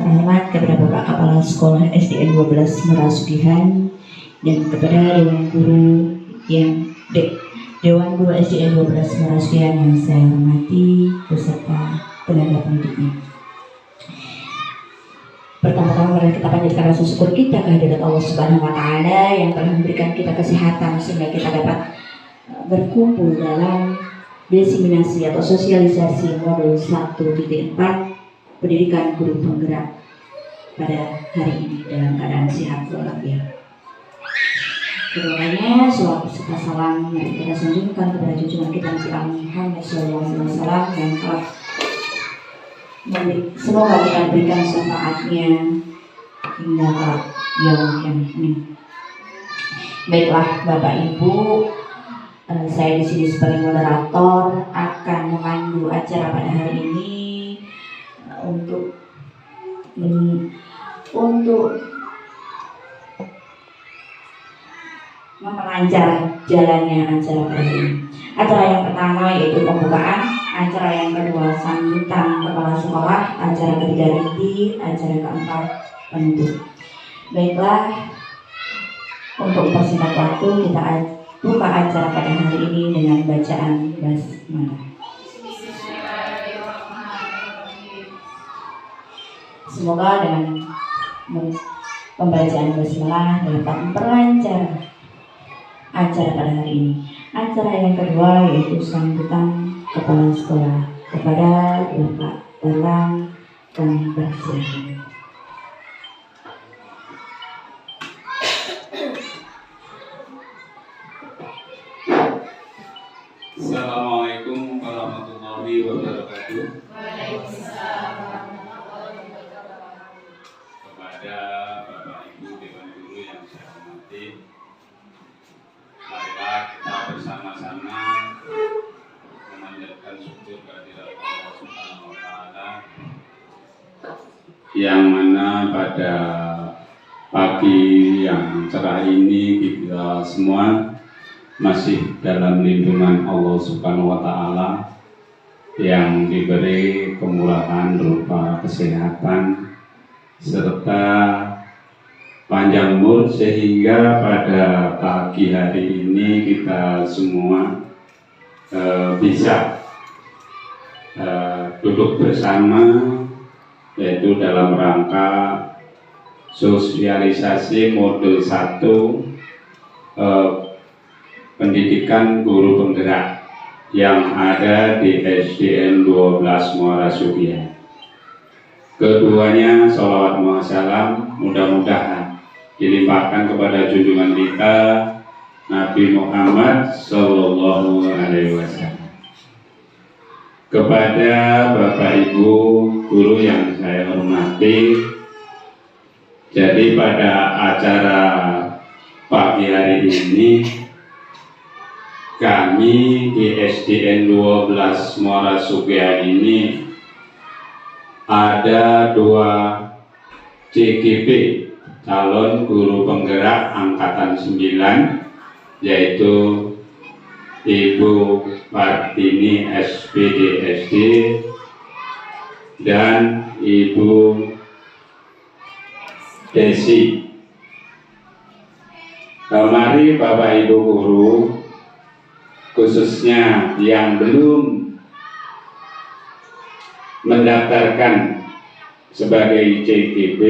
terhormat kepada Bapak Kepala Sekolah SDN 12 Merasugihan dan kepada Dewan Guru SDN 12 Merasugihan yang saya hormati beserta tenaga pendidiknya. Pertama-tama mari kita panjatkan rasa syukur kita kehadirat Allah Subhanahu wa Ta'ala yang telah memberikan kita kesehatan sehingga kita dapat berkumpul dalam diseminasi atau sosialisasi modul 1.4 pendidikan guru penggerak pada hari ini dalam keadaan sehat walafiat. Keduanya selawat serta salam mari kita sanjungkan kepada junjungan kita Nabi Muhammad SAW dan semoga kita berikan syafaatnya hingga yaumul kiamat. Baiklah Bapak Ibu, saya di sini sebagai moderator akan memandu acara pada hari ini untuk memperlancar jalannya acara pada hari ini. Acara yang pertama yaitu pembukaan, acara yang kedua sambutan kepala sekolah, acara ketiga inti, acara keempat penutup. Baiklah, untuk mempersingkat waktu kita buka acara pada hari ini dengan bacaan basmalah. Semoga dengan pembacaan basmalah dapat memperlancar acara pada hari ini. Acara yang kedua yaitu sambutan kepala sekolah kepada Bapak Dalang kami persilakan. Assalamualaikum warahmatullahi wabarakatuh. Waalaikumsalam warahmatullahi wabarakatuh. Kepada Bapak Ibu Dewan Guru yang saya hormati, marilah kita bersama-sama memanjatkan syukur kehadirat Allah Subhanahu wa Ta'ala yang mana pada pagi yang cerah ini kita semua masih dalam lindungan Allah Subhanahu wa Ta'ala yang diberi kemurahan berupa kesehatan serta panjang umur sehingga pada pagi hari ini kita semua bisa duduk bersama, yaitu dalam rangka sosialisasi modul 1 pendidikan guru penggerak yang ada di SDN 12 Muara Sugihan. Keduanya sholawat muassalam mudah-mudahan dilimpahkan kepada junjungan kita Nabi Muhammad Sallallahu Alaihi Wasallam. Kepada Bapak Ibu guru yang saya hormati, jadi pada acara pagi hari ini kami di SDN 12 Muara Sugihan ini ada 2 CGP calon guru penggerak angkatan 9, yaitu Ibu Partini SPDSD dan Ibu Desi. Mari Bapak Ibu guru, khususnya yang belum mendaftarkan sebagai CGP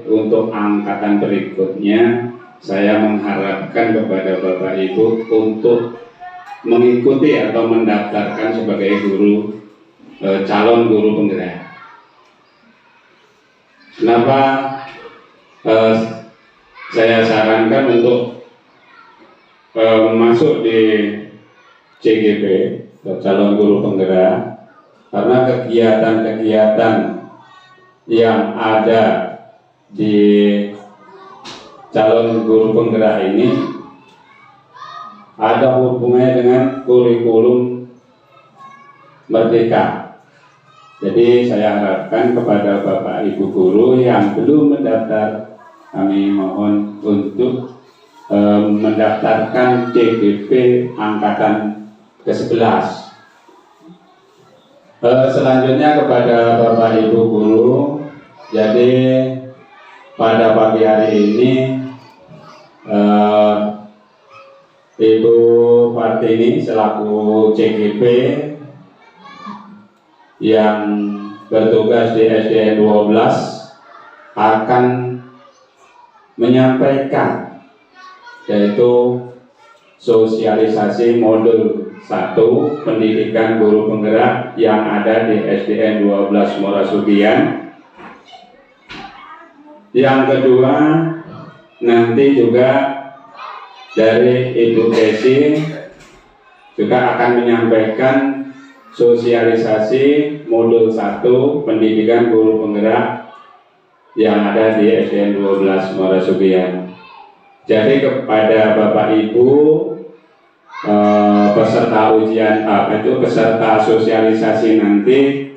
untuk angkatan berikutnya, saya mengharapkan kepada Bapak Ibu untuk mengikuti atau mendaftarkan sebagai calon guru penggerak. Kenapa saya sarankan untuk masuk di CGP, calon guru penggerak? Karena kegiatan-kegiatan yang ada di calon guru penggerak ini ada hubungannya dengan kurikulum Merdeka. Jadi saya harapkan kepada Bapak Ibu guru yang belum mendaftar, kami mohon untuk mendaftarkan CGP angkatan ke-11. Selanjutnya kepada Bapak Ibu guru Jadi pada pagi hari ini Ibu Partini selaku CGP yang bertugas di SDN 12 akan menyampaikan yaitu sosialisasi modul 1 pendidikan guru penggerak yang ada di SDN 12 Muara Sugian. Yang kedua, nanti juga dari Ibu Desi juga akan menyampaikan sosialisasi modul 1 pendidikan guru penggerak yang ada di SDN 12 Muara Sugian. Jadi kepada Bapak Ibu peserta ujian peserta sosialisasi nanti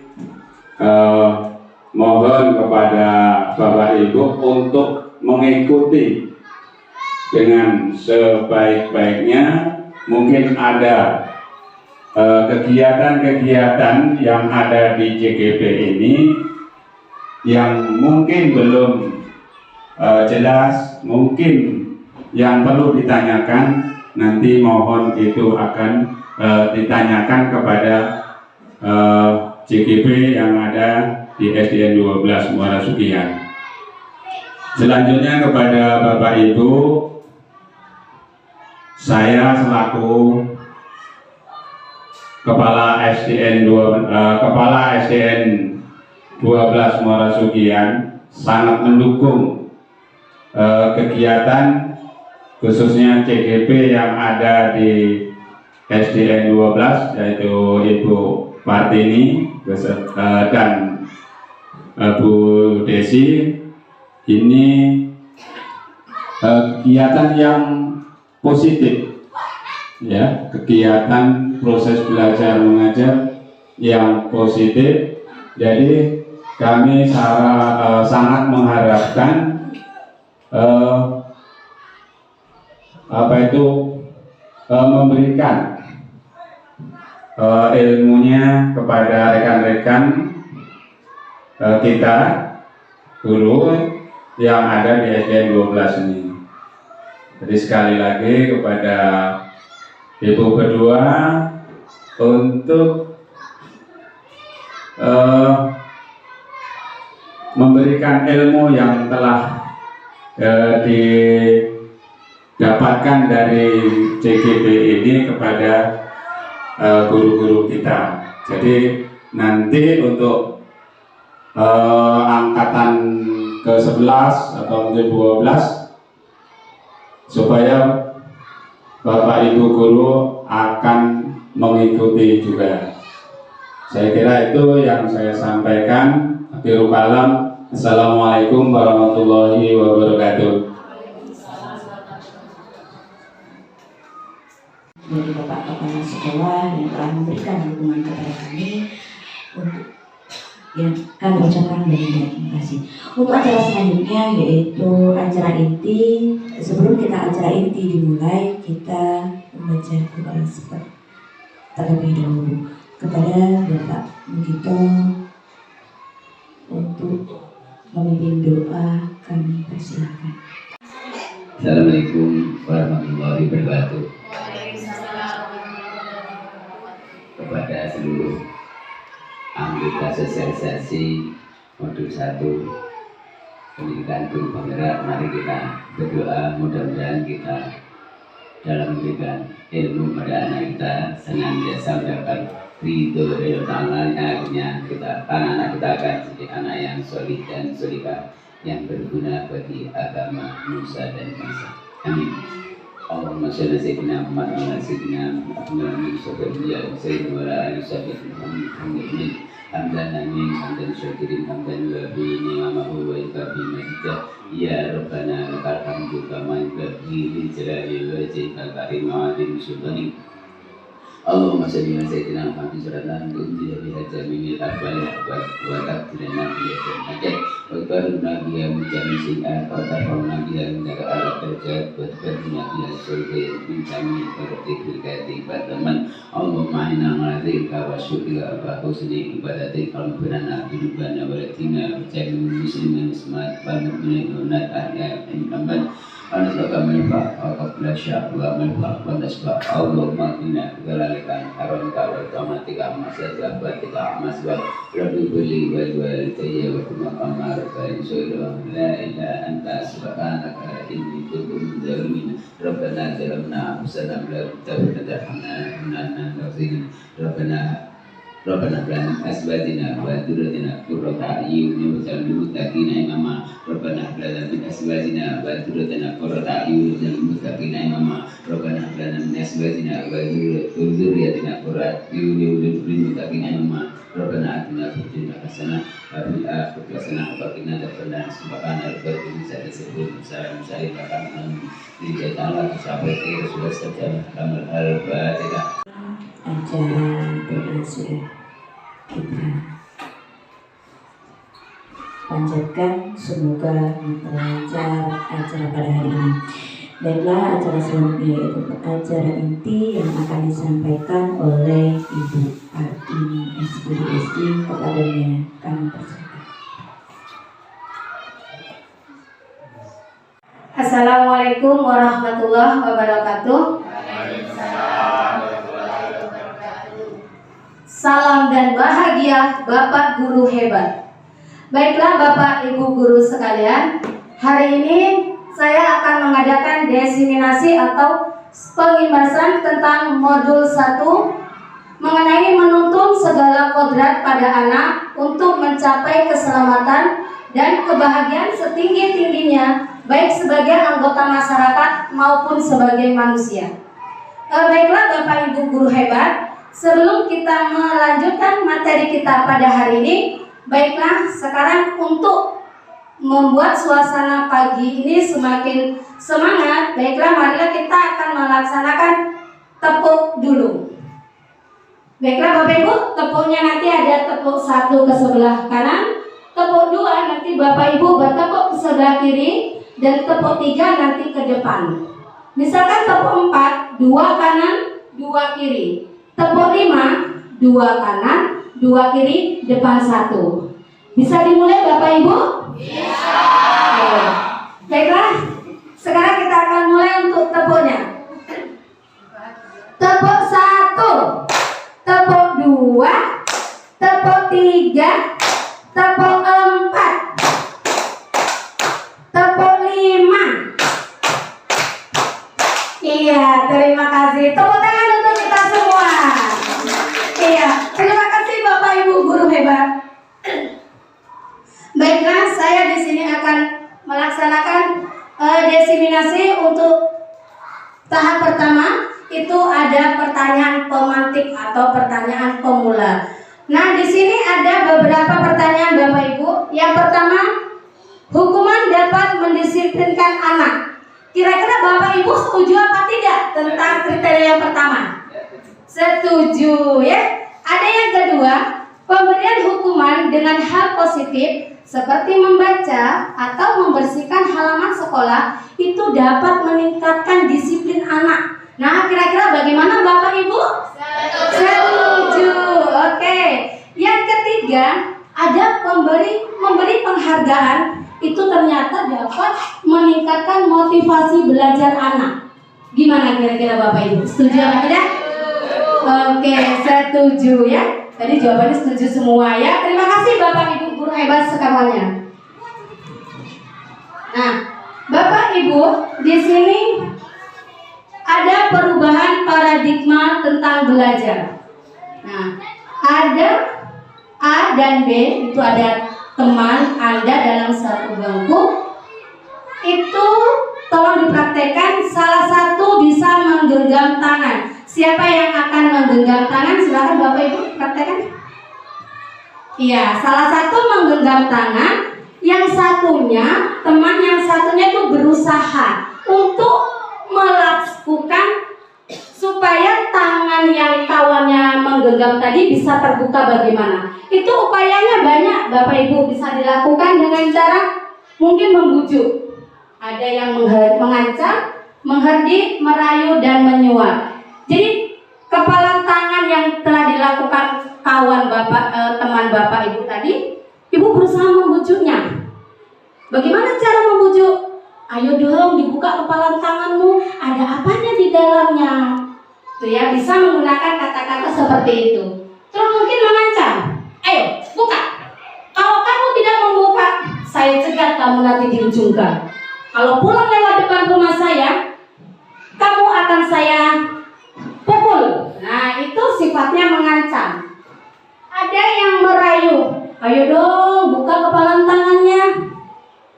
mohon kepada Bapak Ibu untuk mengikuti dengan sebaik-baiknya. Mungkin ada kegiatan-kegiatan yang ada di JGP ini yang mungkin belum jelas, mungkin yang perlu ditanyakan, nanti mohon itu akan ditanyakan kepada JGP yang ada di SDN 12 Muara Sugian. Selanjutnya kepada Bapak Ibu, saya selaku Kepala SDN 12 Muara Sugian sangat mendukung kegiatan khususnya CGP yang ada di SDN 12, yaitu Ibu Partini dan Bu Desi. Ini kegiatan yang positif, ya, kegiatan proses belajar mengajar yang positif. Jadi kami sangat mengharapkan memberikan ilmunya kepada rekan-rekan kita guru yang ada di SDN 12 ini. Jadi sekali lagi kepada Ibu berdua untuk memberikan ilmu yang telah didapatkan dari CGP ini kepada guru-guru kita. Jadi nanti untuk angkatan ke-11 atau mungkin 12, supaya Bapak Ibu guru akan mengikuti juga. Saya kira itu yang saya sampaikan. Akhirul kalam. Assalamualaikum warahmatullahi wabarakatuh. Dari Bapak Kepala Sekolah yang telah memberikan dukungan kepada kami, untuk yang kami ucapkan banyak terima kasih. Untuk acara selanjutnya yaitu acara inti. Sebelum kita acara inti dimulai, kita membaca doa terlebih dahulu kepada Bapak Mugito untuk memimpin doa. Kami persilakan. Assalamualaikum warahmatullahi wabarakatuh. Kepada seluruh anggota sosialisasi modul 1 pendidikan guru penggerak, mari kita berdoa, mudah-mudahan kita dalam memberikan ilmu pada anak kita senantiasa mendapat ridho dari Allah, akhirnya anak-anak kita akan jadi anak yang solih dan solihah yang berguna bagi agama, nusa dan bangsa. Amin. Allahumma sholli sayyidina Muhammad wa ala sayyidina Muhammad wa ala alihi hamdan amin hamdan syakirin hamdan wa bi ni'amahu wa ikabi majidah ya rabbana lakal hamdu kama yanbaghi li jalali wajhikal karim wa azim sultanik Allahumma salli ala sayyidina Muhammad sallallahu alaihi wa sallam jamil afwal wa taqdirna bihi ajat wa baruna bihi mujami'in wa tarfa'una bihi min al-darajat wa tabarruna bihi sulbi min jami'il fardil kati bataman Allahumma inna ma'adzika wa syukrika wa husni ibadatik qalbana bidubana wa latina jami'il muslimin ismat wa mu'minin wa ahya Muhammad Anasbaka melfa, akabla syah, wa melfa, wa nasbah Allahumma inna galalikan haramka wa tamatika masyadah batika masbah Rabbi beli wal walidayya wa kumakama rabbi su'ila la ilaha anta subhanaka inni kuntu min zalimin Rabbana zalamna anfusana la taghfirna lana nafsina Rabbana lana asbatina wa dhurriyyatina qurrata a'yun waj'alna lil muttaqina imama Rabbana lana min asbatina wa dhurriyyatina qurrata a'yun waj'alna lil muttaqina imama Rabbana lana min asbatina wa dhurriyyatina qurrata a'yun waj'alna lil muttaqina imama Rabbana atina fid dunya hasanah wa fil akhirati hasanah wa qina adzabannar subhana rabbika rabbil izzati amma yasifun wa salamun sampai Rasulullah sallallahu alaihi wasallam acara doa sudah kita panjatkan, semoga lancar acara pada hari ini. Baiklah, acara selanjutnya yaitu acara inti yang akan disampaikan oleh Ibu Artini SPDSI. Kepadanya kami persilakan. Assalamualaikum warahmatullahi wabarakatuh. Salam dan bahagia Bapak Guru hebat. Baiklah Bapak Ibu Guru sekalian, hari ini saya akan mengadakan diseminasi atau pengimbasan tentang modul 1 mengenai menuntun segala kodrat pada anak untuk mencapai keselamatan dan kebahagiaan setinggi-tingginya, baik sebagai anggota masyarakat maupun sebagai manusia. Baiklah Bapak Ibu Guru hebat, sebelum kita melanjutkan materi kita pada hari ini, baiklah sekarang untuk membuat suasana pagi ini semakin semangat, baiklah marilah kita akan melaksanakan tepuk dulu. Baiklah Bapak Ibu, tepuknya nanti ada tepuk 1 ke sebelah kanan, tepuk 2 nanti Bapak Ibu bertepuk ke sebelah kiri, dan tepuk 3 nanti ke depan. Misalkan tepuk 4, 2 kanan, 2 kiri. Tepuk 5, 2 kanan, 2 kiri, depan 1. Bisa dimulai Bapak Ibu? Bisa. Baiklah, sekarang kita akan mulai untuk tepuknya. Tepuk 1, tepuk 2, tepuk 3, tepuk 4, tepuk 5. Iya, terima kasih. Tepuk tangan untuk kita semua. Iya, terima kasih Bapak Ibu Guru hebat. Baiklah, saya di sini akan melaksanakan diseminasi untuk tahap pertama. Itu ada pertanyaan pemantik atau pertanyaan pemula. Nah, di sini ada beberapa pertanyaan Bapak Ibu. Yang pertama, hukuman dapat mendisiplinkan anak. Kira-kira Bapak Ibu setuju apa tidak tentang kriteria yang pertama? Setuju ya. Ada yang kedua, pemberian hukuman dengan hal positif seperti membaca atau membersihkan halaman sekolah itu dapat meningkatkan disiplin anak. Nah, kira-kira bagaimana Bapak Ibu? Setuju. Oke. Yang ketiga, ada memberi penghargaan itu ternyata dapat meningkatkan motivasi belajar anak. Gimana kira-kira Bapak Ibu? Setuju apa tidak? Oke, setuju ya. Tadi jawabannya setuju semua ya. Terima kasih Bapak Ibu Guru hebat semuanya. Nah, Bapak Ibu, di sini ada perubahan paradigma tentang belajar. Nah, ada A dan B, itu ada teman Anda dalam satu bangku. Itu tolong dipraktekkan, salah satu bisa menggenggam tangan. Siapa yang akan menggenggam tangan? Silakan Bapak Ibu praktekkan. Iya, salah satu menggenggam tangan, yang satunya, teman yang satunya itu berusaha untuk melakukan supaya tangan yang kawannya menggenggam tadi bisa terbuka bagaimana. Itu upayanya banyak Bapak Ibu, bisa dilakukan dengan cara mungkin membujuk. Ada yang mengancam, mengherdik, merayu, dan menyuap. Jadi kepalan tangan yang telah dilakukan kawan Bapak, teman Bapak Ibu tadi, Ibu berusaha membujuknya. Bagaimana cara membujuk? Ayo dong dibuka kepalan tanganmu, ada apanya di dalamnya? Tuh ya, bisa menggunakan kata-kata seperti itu. Terus mungkin mengancam, ayo buka. Kalau kamu tidak membuka, saya cegat kamu nanti di ujung gang. Kalau pulang lewat depan rumah saya, kamu akan saya pukul. Nah, itu sifatnya mengancam. Ada yang merayu, ayo dong buka kepalan tangannya.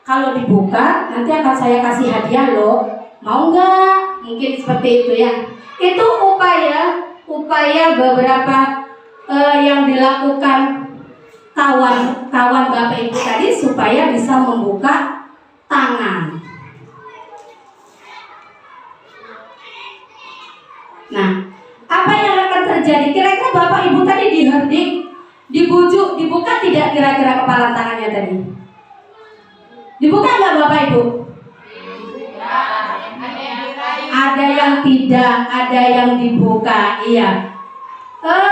Kalau dibuka, nanti akan saya kasih hadiah loh. Mau nggak? Mungkin seperti itu ya. Itu upaya beberapa yang dilakukan kawan Bapak Ibu tadi supaya bisa membuka tangan. Nah, apa yang akan terjadi? Kira-kira Bapak Ibu tadi diherdik, dibujuk, dibuka tidak kira-kira kepala tangannya tadi? Dibuka nggak Bapak Ibu? Ada yang tidak, ada yang dibuka. Iya.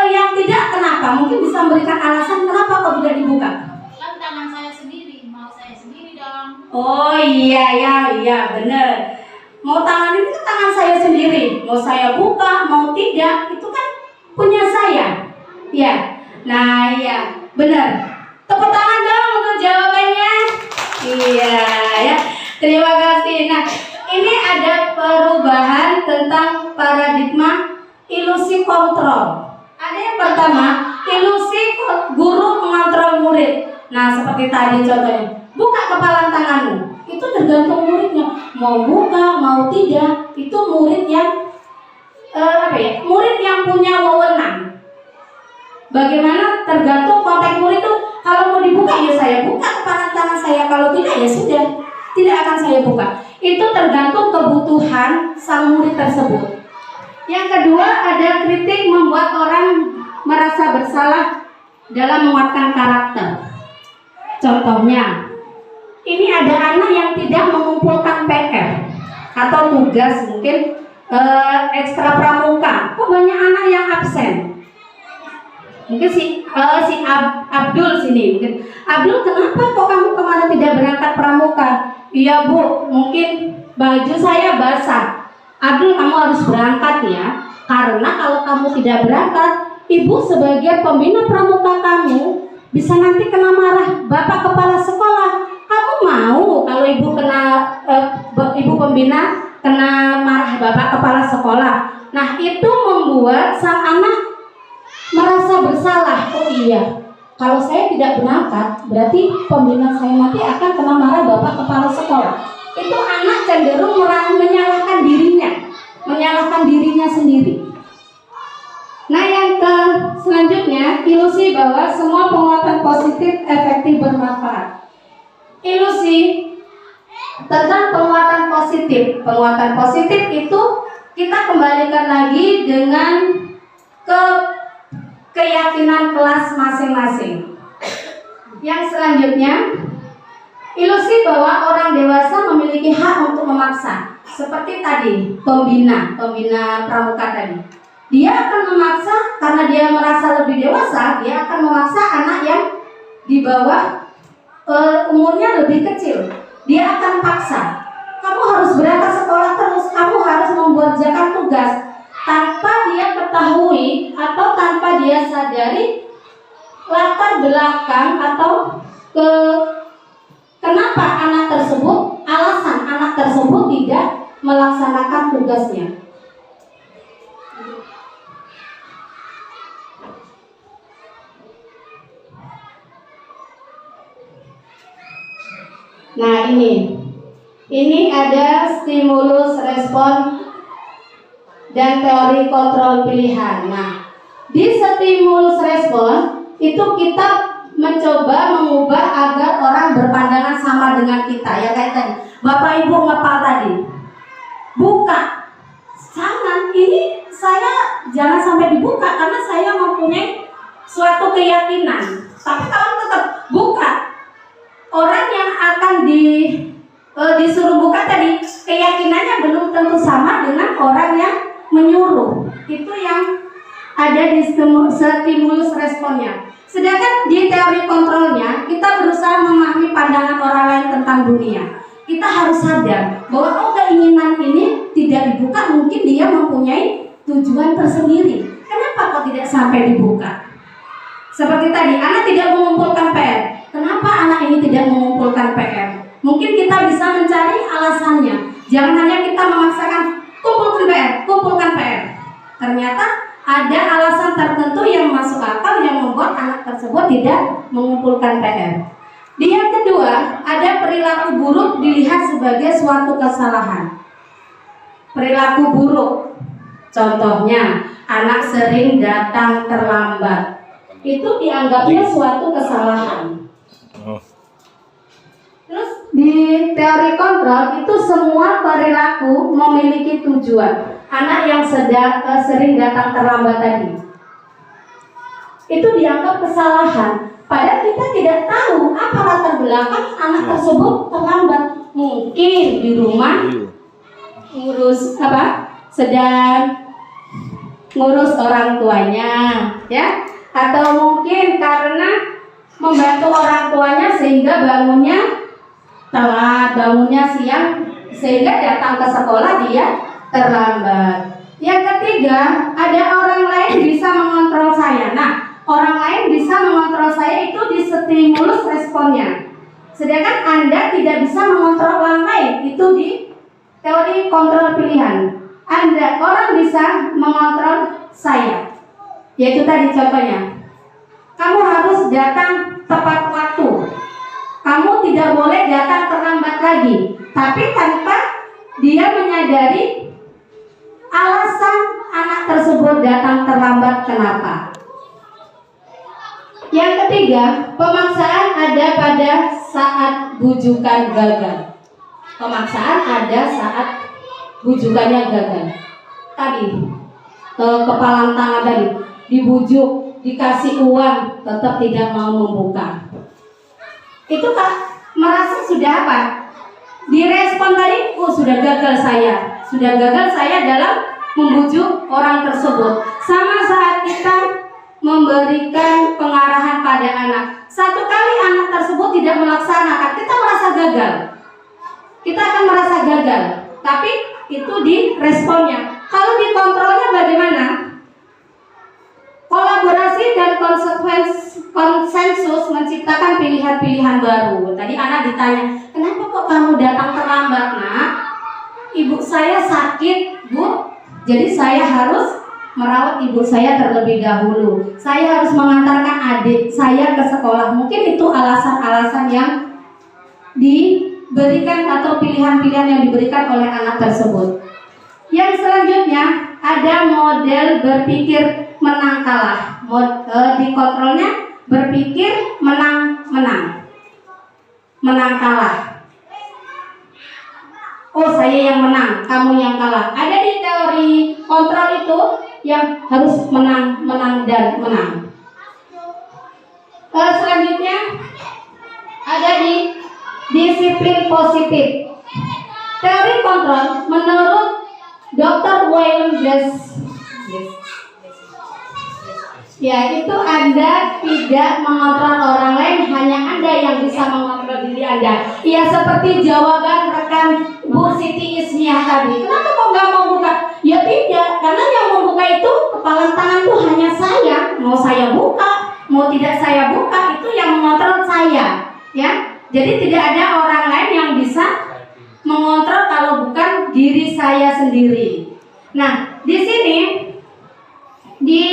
Yang tidak kenapa? Mungkin bisa memberikan alasan kenapa kok tidak dibuka? Kan tangan saya sendiri, mau saya sendiri dong. Oh iya benar. Mau tangan itu tangan saya sendiri. Mau saya buka, mau tidak, itu kan punya saya. Ya. Nah iya benar. Tepuk tangan dong untuk jawabannya. Iya ya. Terima kasih. Nah, ini ada perubahan tentang paradigma ilusi kontrol. Ada yang pertama, ilusi guru mengontrol murid. Nah, seperti tadi contohnya, buka kepalan tanganmu. Itu tergantung muridnya, mau buka, mau tidak. Itu murid yang murid yang punya wewenang. Bagaimana tergantung konteks murid itu. Kalau mau dibuka ya saya buka kepalan tangan saya, kalau tidak ya sudah, tidak akan saya buka. Itu tergantung kebutuhan sang murid tersebut. Yang kedua, ada kritik membuat orang merasa bersalah dalam menguatkan karakter. Contohnya, ini ada anak yang tidak mengumpulkan PR atau tugas mungkin ekstra pramuka. Kok banyak anak yang absen? Mungkin si Abdul sini. Mungkin Abdul, kenapa kok kamu kemarin tidak berangkat pramuka? Iya Bu, mungkin baju saya basah. Abdul, kamu harus berangkat ya. Karena kalau kamu tidak berangkat, Ibu sebagai pembina pramuka kamu bisa nanti kena marah Bapak Kepala Sekolah. Kamu mau kalau Ibu Ibu pembina kena marah Bapak Kepala Sekolah? Nah, itu membuat sang anak merasa bersalah. Oh iya, kalau saya tidak berangkat, berarti pembina saya nanti akan kena marah Bapak Kepala Sekolah. Itu anak cenderung menyalahkan dirinya sendiri. Nah, yang selanjutnya, ilusi bahwa semua penguatan positif efektif bermanfaat. Ilusi tentang penguatan positif. Penguatan positif itu kita kembalikan lagi dengan keyakinan kelas masing-masing. Yang selanjutnya, ilusi bahwa orang dewasa memiliki hak untuk memaksa. Seperti tadi, pembina pramuka tadi. Dia akan memaksa karena dia merasa lebih dewasa, dia akan memaksa anak yang di bawah umurnya lebih kecil. Dia akan paksa. Kamu harus berangkat sekolah terus, kamu harus mengerjakan tugas. Tanpa dia ketahui atau tanpa dia sadari latar belakang atau kenapa alasan anak tersebut tidak melaksanakan tugasnya. Nah, ini ada stimulus respon dan teori kontrol pilihan. Nah, di stimulus respon itu kita mencoba mengubah agar orang berpandangan sama dengan kita. Ya kayak tadi, Bapak Ibu ngepal tadi. Buka, jangan, ini saya jangan sampai dibuka karena saya mempunyai suatu keyakinan. Tapi kalau tetap buka, orang yang akan disuruh buka tadi keyakinannya belum tentu sama dengan orang yang menyuruh. Itu yang ada di stimulus responnya. Sedangkan di teori kontrolnya kita berusaha memahami pandangan orang lain tentang dunia. Kita harus sadar bahwa keinginan ini tidak dibuka, mungkin dia mempunyai tujuan tersendiri. Kenapa kok tidak sampai dibuka? Seperti tadi, anak tidak mengumpulkan PR. Kenapa anak ini tidak mengumpulkan PR? Mungkin kita bisa mencari alasannya. Jangan hanya kita memaksakan kumpulkan PR. Ternyata ada alasan tertentu yang masuk akal yang membuat anak tersebut tidak mengumpulkan PR. Di yang kedua, ada perilaku buruk dilihat sebagai suatu kesalahan. Perilaku buruk, contohnya anak sering datang terlambat, itu dianggapnya suatu kesalahan. Terus di teori kontrol itu semua perilaku memiliki tujuan. Anak yang sering datang terlambat tadi, itu dianggap kesalahan. Padahal kita tidak tahu apa latar belakang anak tersebut terlambat. Mungkin di rumah ngurus sedang ngurus orang tuanya, ya, atau mungkin karena membantu orang tuanya sehingga bangunnya telat, bangunnya siang, sehingga datang ke sekolah dia terlambat. Yang ketiga, ada orang lain bisa mengontrol saya. Nah, orang lain bisa mengontrol saya itu di stimulus responnya. Sedangkan Anda tidak bisa mengontrol orang lain, itu di teori kontrol pilihan. Orang bisa mengontrol saya. Yaitu tadi contohnya, kamu harus datang tepat waktu. Kamu tidak boleh datang terlambat lagi. Tapi tanpa dia menyadari alasan anak tersebut datang terlambat kenapa. Yang ketiga, pemaksaan ada pada saat bujukan gagal. Pemaksaan ada saat bujukannya gagal. Tadi kepalang tangan tadi dibujuk, dikasih uang, tetap tidak mau membuka. Itu Kak merasa sudah apa? Direspon tadi, sudah gagal saya dalam membujuk orang tersebut. Sama saat kita memberikan pengarahan pada anak, satu kali anak tersebut tidak melaksanakan, kita merasa gagal. Kita akan merasa gagal, tapi itu di responnya. Kalau di kontrolnya bagaimana? Kolaborasi dan konsensus menciptakan pilihan-pilihan baru. Tadi anak ditanya, kenapa kok kamu datang terlambat, Nak? Ibu saya sakit, Bu. Jadi saya harus merawat ibu saya terlebih dahulu. Saya harus mengantarkan adik saya ke sekolah. Mungkin itu alasan-alasan yang diberikan atau pilihan-pilihan yang diberikan oleh anak tersebut. Yang selanjutnya ada model berpikir menang kalah. Di kontrolnya berpikir menang kalah. Saya yang menang, kamu yang kalah. Ada di teori kontrol itu yang harus menang dan menang. Selanjutnya ada di disiplin positif. Teori kontrol menurut Dr. William Blass, itu Anda tidak mengontrol orang lain, hanya Anda yang bisa mengontrol diri Anda. Seperti jawaban rekan Bu Siti Ismiah tadi. Kenapa kok nggak mau buka? Ya tidak, karena yang mau buka itu kepala tangan tuh hanya saya. Mau saya buka, mau tidak saya buka, itu yang mengontrol saya. Ya, jadi tidak ada orang lain yang bisa mengontrol kalau bukan diri saya sendiri. Nah, di sini di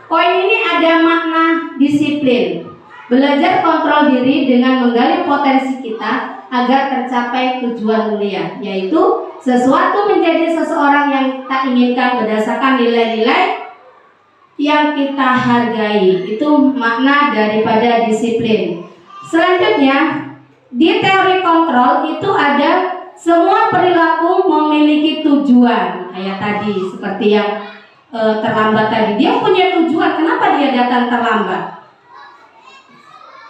poin ini ada makna disiplin. Belajar kontrol diri dengan menggali potensi kita agar tercapai tujuan mulia, yaitu sesuatu menjadi seseorang yang tak inginkan berdasarkan nilai-nilai yang kita hargai. Itu makna daripada disiplin. Selanjutnya, di teori kontrol itu ada semua perilaku memiliki tujuan. Kayak tadi, seperti yang terlambat tadi. Dia punya tujuan, kenapa dia datang terlambat?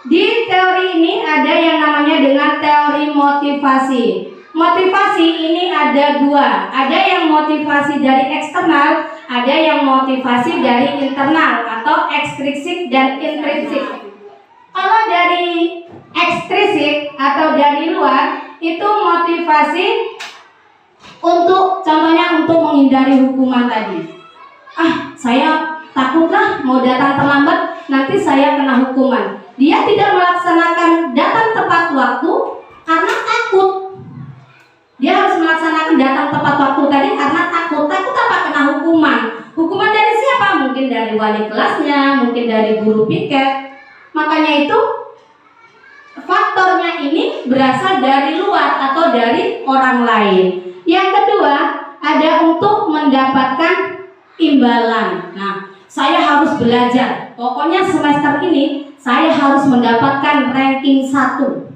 Di teori ini ada yang namanya dengan teori motivasi. Motivasi ini ada dua, ada yang motivasi dari eksternal, ada yang motivasi dari internal atau ekstrinsik dan intrinsik. Kalau dari ekstrinsik atau dari luar itu motivasi untuk, contohnya untuk menghindari hukuman tadi. Saya takutlah mau datang terlambat, nanti saya kena hukuman. Dia tidak melaksanakan datang tepat waktu karena takut. Dia harus melaksanakan datang tepat waktu tadi karena takut. Takut apa? Kena hukuman. Hukuman dari siapa? Mungkin dari wali kelasnya, mungkin dari guru piket. Makanya itu faktornya ini berasal dari luar atau dari orang lain. Yang kedua, ada untuk mendapatkan imbalan. Nah, saya harus belajar. Pokoknya semester ini saya harus mendapatkan ranking 1.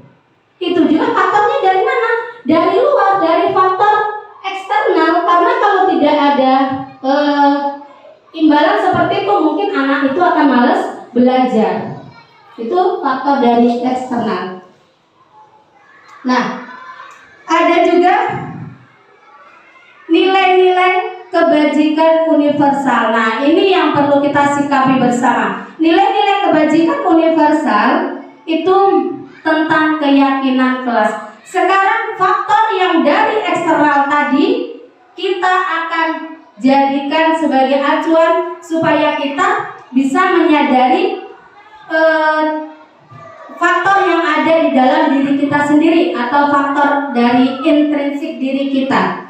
Itu juga faktornya dari mana? Dari luar, dari faktor eksternal. Karena kalau tidak ada imbalan seperti itu, mungkin anak itu akan malas belajar. Itu faktor dari eksternal. Nah, ada juga nilai-nilai kebajikan universal. Nah, ini yang perlu kita sikapi bersama. Nilai-nilai kebajikan universal itu tentang keyakinan kelas. Sekarang faktor yang dari eksternal tadi kita akan jadikan sebagai acuan supaya kita bisa menyadari faktor yang ada di dalam diri kita sendiri atau faktor dari intrinsik diri kita.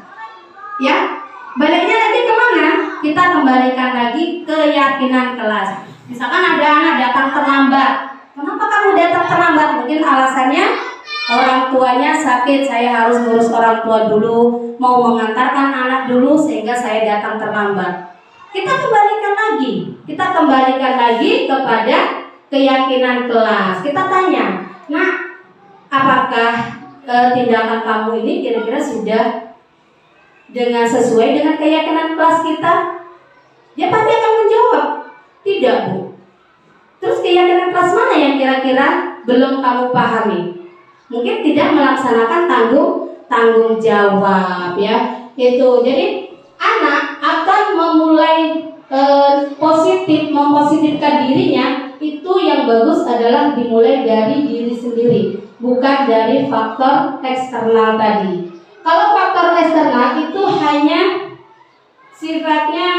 Ya, baliknya lagi kemana? Kita kembalikan lagi keyakinan kelas. Misalkan ada anak datang terlambat. Kenapa kamu datang terlambat? Mungkin alasannya orang tuanya sakit, saya harus ngurus orang tua dulu, mau mengantarkan anak dulu sehingga saya datang terlambat. Kita kembalikan lagi kepada keyakinan kelas. Kita tanya, nah, apakah tindakan kamu ini kira-kira sudah dengan sesuai dengan keyakinan kelas kita? Dia pasti akan menjawab, tidak, Bu. Terus keyakinan kelas mana yang kira-kira belum kamu pahami? Mungkin tidak melaksanakan tanggung jawab, ya. Itu. Jadi anak akan memulai mempositifkan dirinya. Itu yang bagus adalah dimulai dari diri sendiri, bukan dari faktor eksternal tadi. Kalau faktor eksternal itu hanya sifatnya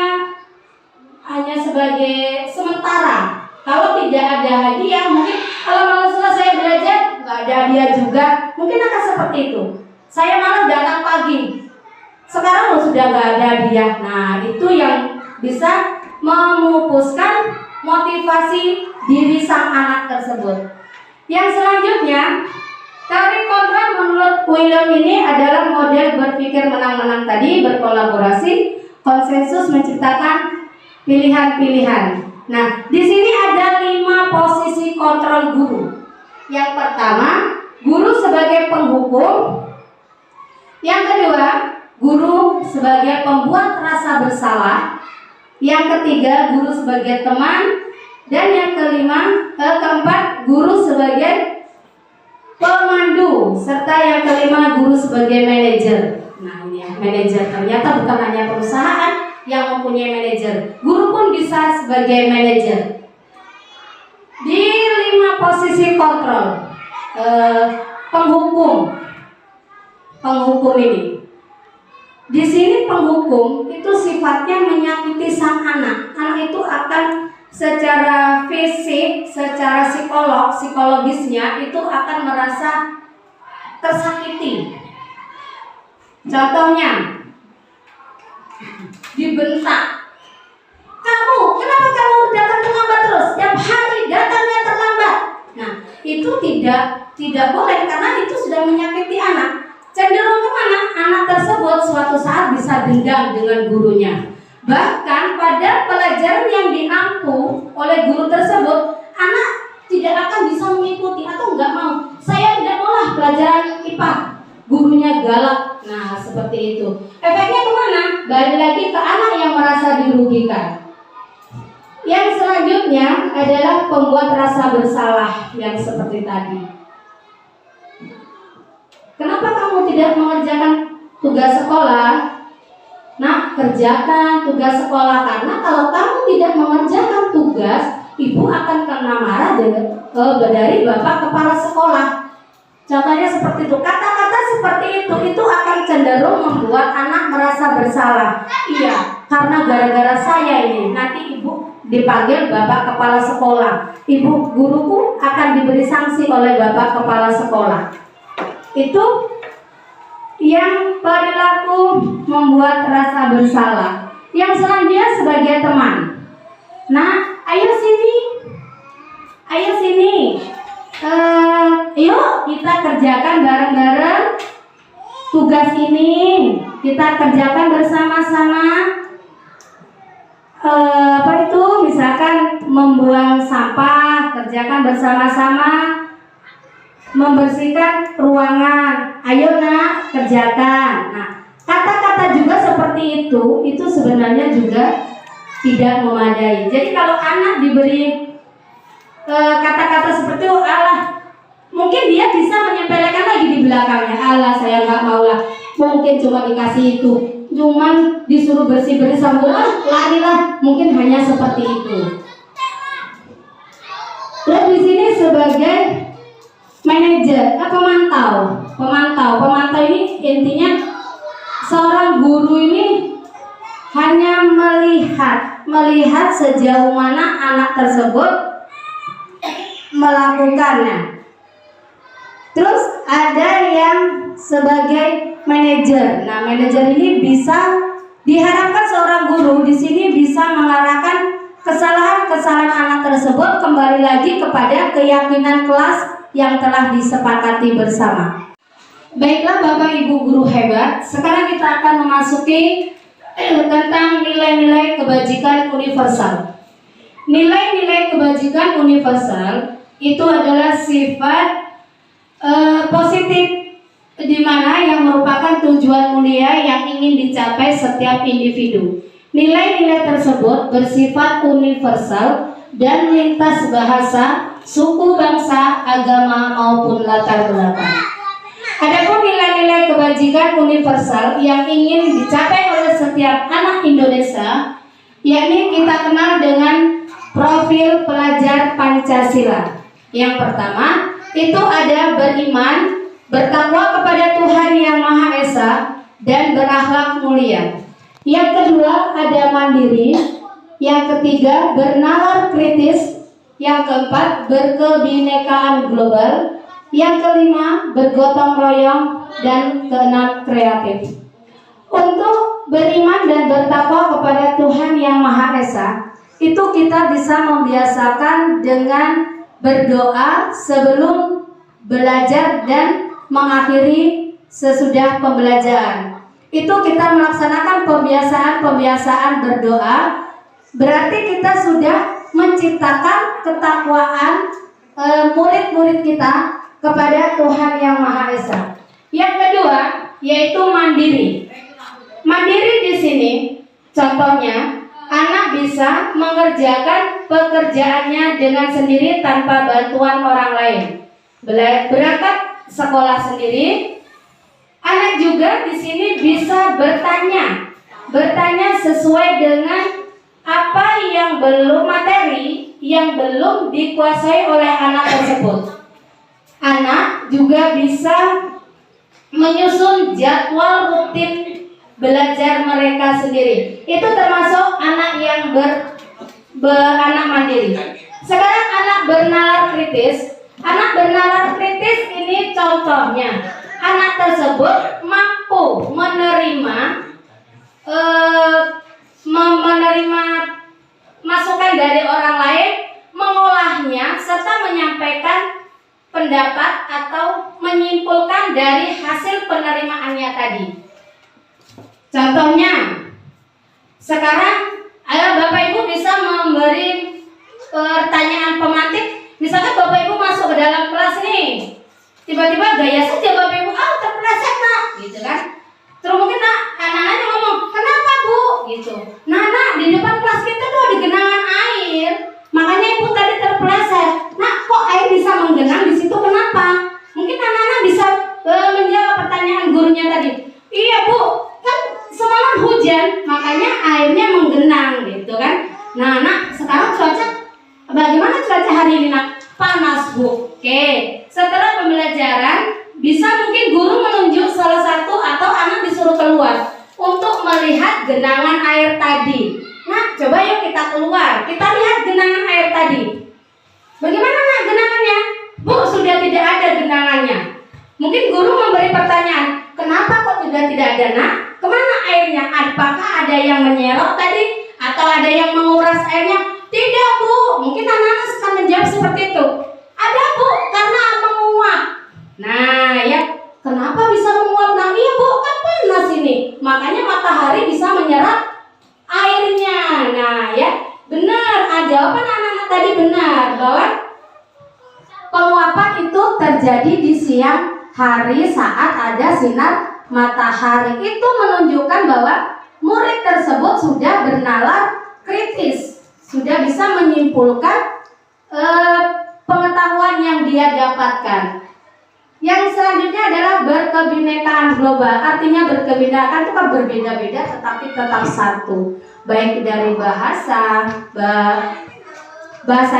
hanya sebagai sementara. Kalau tidak ada hadiah, mungkin kalau malah selesai belajar nggak ada hadiah juga, mungkin akan seperti itu. Saya malah datang pagi, sekarang sudah nggak ada hadiah. Nah, itu yang bisa memupuskan motivasi diri sang anak tersebut. Yang selanjutnya, teori kontrol menurut William ini adalah model berpikir menang-menang tadi, berkolaborasi, konsensus, menciptakan pilihan-pilihan. Nah, di sini ada 5 posisi kontrol guru. Yang pertama, guru sebagai penghukum. Yang kedua, guru sebagai pembuat rasa bersalah. Yang ketiga, guru sebagai teman. Dan yang keempat, guru sebagai pemandu, serta yang kelima, guru sebagai manajer. Nah, ini ya, manajer ternyata bukan hanya perusahaan yang mempunyai manajer, guru pun bisa sebagai manajer. Di 5 posisi kontrol penghukum ini. Di sini penghukum itu sifatnya menyakiti sang anak. Anak itu akan secara fisik, secara psikologisnya itu akan merasa tersakiti. Contohnya, dibentak. Kenapa kamu datang terlambat terus? Setiap hari datangnya terlambat. Nah, itu tidak boleh karena itu sudah menyakiti anak. Cenderung kemana? Anak tersebut suatu saat bisa dendam dengan gurunya. Bahkan pada pelajaran yang diampu oleh guru tersebut, anak tidak akan bisa mengikuti atau nggak mau. Saya tidak maulah pelajaran IPA, gurunya galak. Nah, seperti itu. Efeknya kemana? balik lagi ke anak yang merasa dirugikan. Yang selanjutnya adalah pembuat rasa bersalah yang seperti tadi. Kenapa kamu tidak mengerjakan tugas sekolah? Nah, kerjakan tugas sekolah, karena kalau kamu tidak mengerjakan tugas, ibu akan kena marah dari bapak kepala sekolah. Contohnya seperti itu. Kata-kata seperti itu akan cenderung membuat anak merasa bersalah. Iya, karena gara-gara saya ini nanti ibu dipanggil bapak kepala sekolah. Ibu guruku akan diberi sanksi oleh bapak kepala sekolah. Itu yang perilaku membuat rasa bersalah. Yang selanjutnya sebagai teman. Nah, ayo sini. Yuk kita kerjakan bareng-bareng tugas ini. Kita kerjakan bersama-sama. Misalkan membuang sampah, kerjakan bersama-sama. Membersihkan ruangan, ayo nak kerjakan. Nah, kata-kata juga seperti itu sebenarnya juga tidak memadai. Jadi kalau anak diberi kata-kata seperti itu, alah, mungkin dia bisa menyepelekan lagi di belakangnya. Alah, saya nggak mau lah. Mungkin cuma dikasih itu, cuman disuruh bersih-bersih sambil larilah. Mungkin hanya seperti itu. Terus di sini sebagai manajer, pemantau ini intinya seorang guru ini hanya melihat sejauh mana anak tersebut melakukannya. Terus ada yang sebagai manajer. Nah, manajer ini bisa diharapkan seorang guru di sini bisa mengarahkan kesalahan-kesalahan anak tersebut kembali lagi kepada keyakinan kelas yang telah disepakati bersama. Baiklah Bapak Ibu guru hebat, sekarang kita akan memasuki tentang nilai-nilai kebajikan universal. Nilai-nilai kebajikan universal itu adalah sifat positif di mana yang merupakan tujuan mulia yang ingin dicapai setiap individu. Nilai-nilai tersebut bersifat universal dan lintas bahasa, suku, bangsa, agama maupun latar belakang. Adapun nilai-nilai kebajikan universal yang ingin dicapai oleh setiap anak Indonesia, yakni kita kenal dengan profil pelajar Pancasila. Yang pertama, itu ada beriman, bertakwa kepada Tuhan Yang Maha Esa, dan berakhlak mulia. Yang kedua, ada mandiri. Yang ketiga, bernalar kritis. Yang keempat, berkebinekaan global. Yang kelima, bergotong royong. Dan keenam, kreatif. Untuk beriman dan bertakwa kepada Tuhan Yang Maha Esa, itu kita bisa membiasakan dengan berdoa sebelum belajar dan mengakhiri sesudah pembelajaran. Itu kita melaksanakan pembiasaan berdoa. Berarti kita sudah menciptakan ketakwaan murid-murid kita kepada Tuhan Yang Maha Esa. Yang kedua yaitu mandiri. Mandiri di sini contohnya anak bisa mengerjakan pekerjaannya dengan sendiri tanpa bantuan orang lain. Berangkat sekolah sendiri. Anak juga di sini bisa bertanya sesuai dengan apa yang belum materi yang belum dikuasai oleh anak tersebut. Anak juga bisa menyusun jadwal rutin belajar mereka sendiri. Itu termasuk anak yang anak mandiri. Sekarang anak bernalar kritis. Anak bernalar kritis ini contohnya, anak tersebut mampu menerima masukan dari orang lain, mengolahnya serta menyampaikan pendapat atau menyimpulkan dari hasil penerimaannya tadi. Contohnya, sekarang Bapak Ibu bisa memberi pertanyaan pemantik. Misalkan Bapak Ibu masuk ke dalam kelas nih, tiba-tiba gaya saja Bapak Ibu, terpeleset nak, gitu kan. Terus mungkin anak-anaknya ngomong, kenapa Bu? gitu. Nah, di depan kelas kita tuh ada genangan air. Makanya ibu tadi terpeleset. Nah, kok air bisa menggenang di situ, kenapa? Mungkin anak-anak bisa menjawab pertanyaan gurunya tadi. Iya bu, kan semalam hujan, makanya airnya menggenang gitu kan. Nah, nak, sekarang cuaca, bagaimana cuaca hari ini nak? Panas bu. Oke, setelah pembelajaran bisa mungkin guru menunjuk salah satu atau anak disuruh keluar untuk melihat genangan air tadi. Nah, coba yuk kita keluar, kita lihat genangan air tadi. Bagaimana nak genangannya? Bu, sudah tidak ada genangannya. Mungkin guru memberi pertanyaan, kenapa kok sudah tidak ada nak? Kemana airnya? Apakah ada yang menyerap tadi? Atau ada yang menguras airnya? Tidak bu, mungkin anak-anak akan menjawab seperti itu. Ada bu, karena menguap. Nah ya, kenapa bisa menguap? Nah iya bu, kan panas ini. Makanya matahari bisa menyerap airnya. Nah ya, benar. Jawaban anak-anak tadi benar bahwa penguapan itu terjadi di siang hari saat ada sinar matahari. Itu menunjukkan bahwa murid tersebut sudah bernalar kritis, sudah bisa menyimpulkan pengetahuan yang dia dapatkan. Yang selanjutnya adalah berkebinekaan global. Artinya berkebinekaan itu kan berbeda-beda tetapi tetap satu. Baik dari bahasa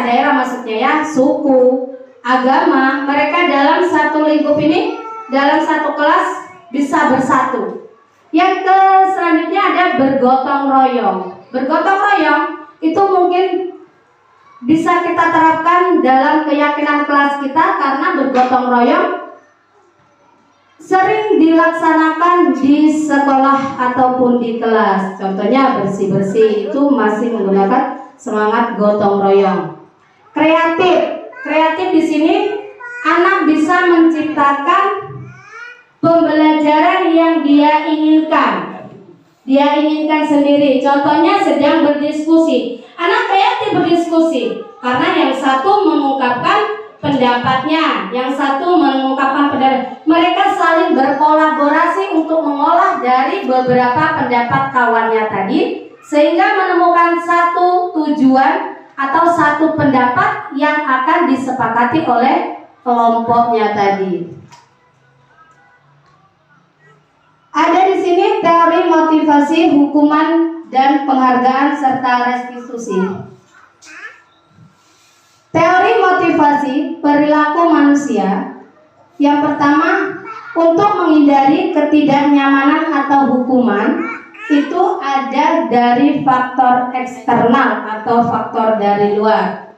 daerah maksudnya ya, suku, agama, mereka dalam satu lingkup ini, dalam satu kelas bisa bersatu. Yang selanjutnya ada bergotong royong. Bergotong royong itu mungkin bisa kita terapkan dalam keyakinan kelas kita karena bergotong royong sering dilaksanakan di sekolah ataupun di kelas. Contohnya bersih-bersih itu masih menggunakan semangat gotong royong. Kreatif di sini anak bisa menciptakan pembelajaran yang dia inginkan. Dia inginkan sendiri. Contohnya sedang berdiskusi. Anak kreatif berdiskusi karena yang satu mengungkapkan pendapatnya, yang satu mengungkapkan pendapat. Mereka saling berkolaborasi untuk mengolah dari beberapa pendapat kawannya tadi sehingga menemukan satu tujuan atau satu pendapat yang akan disepakati oleh kelompoknya tadi. Ada di sini teori motivasi, hukuman, dan penghargaan serta restitusi. Teori motivasi perilaku manusia. Yang pertama, untuk menghindari ketidaknyamanan atau hukuman itu ada dari faktor eksternal atau faktor dari luar.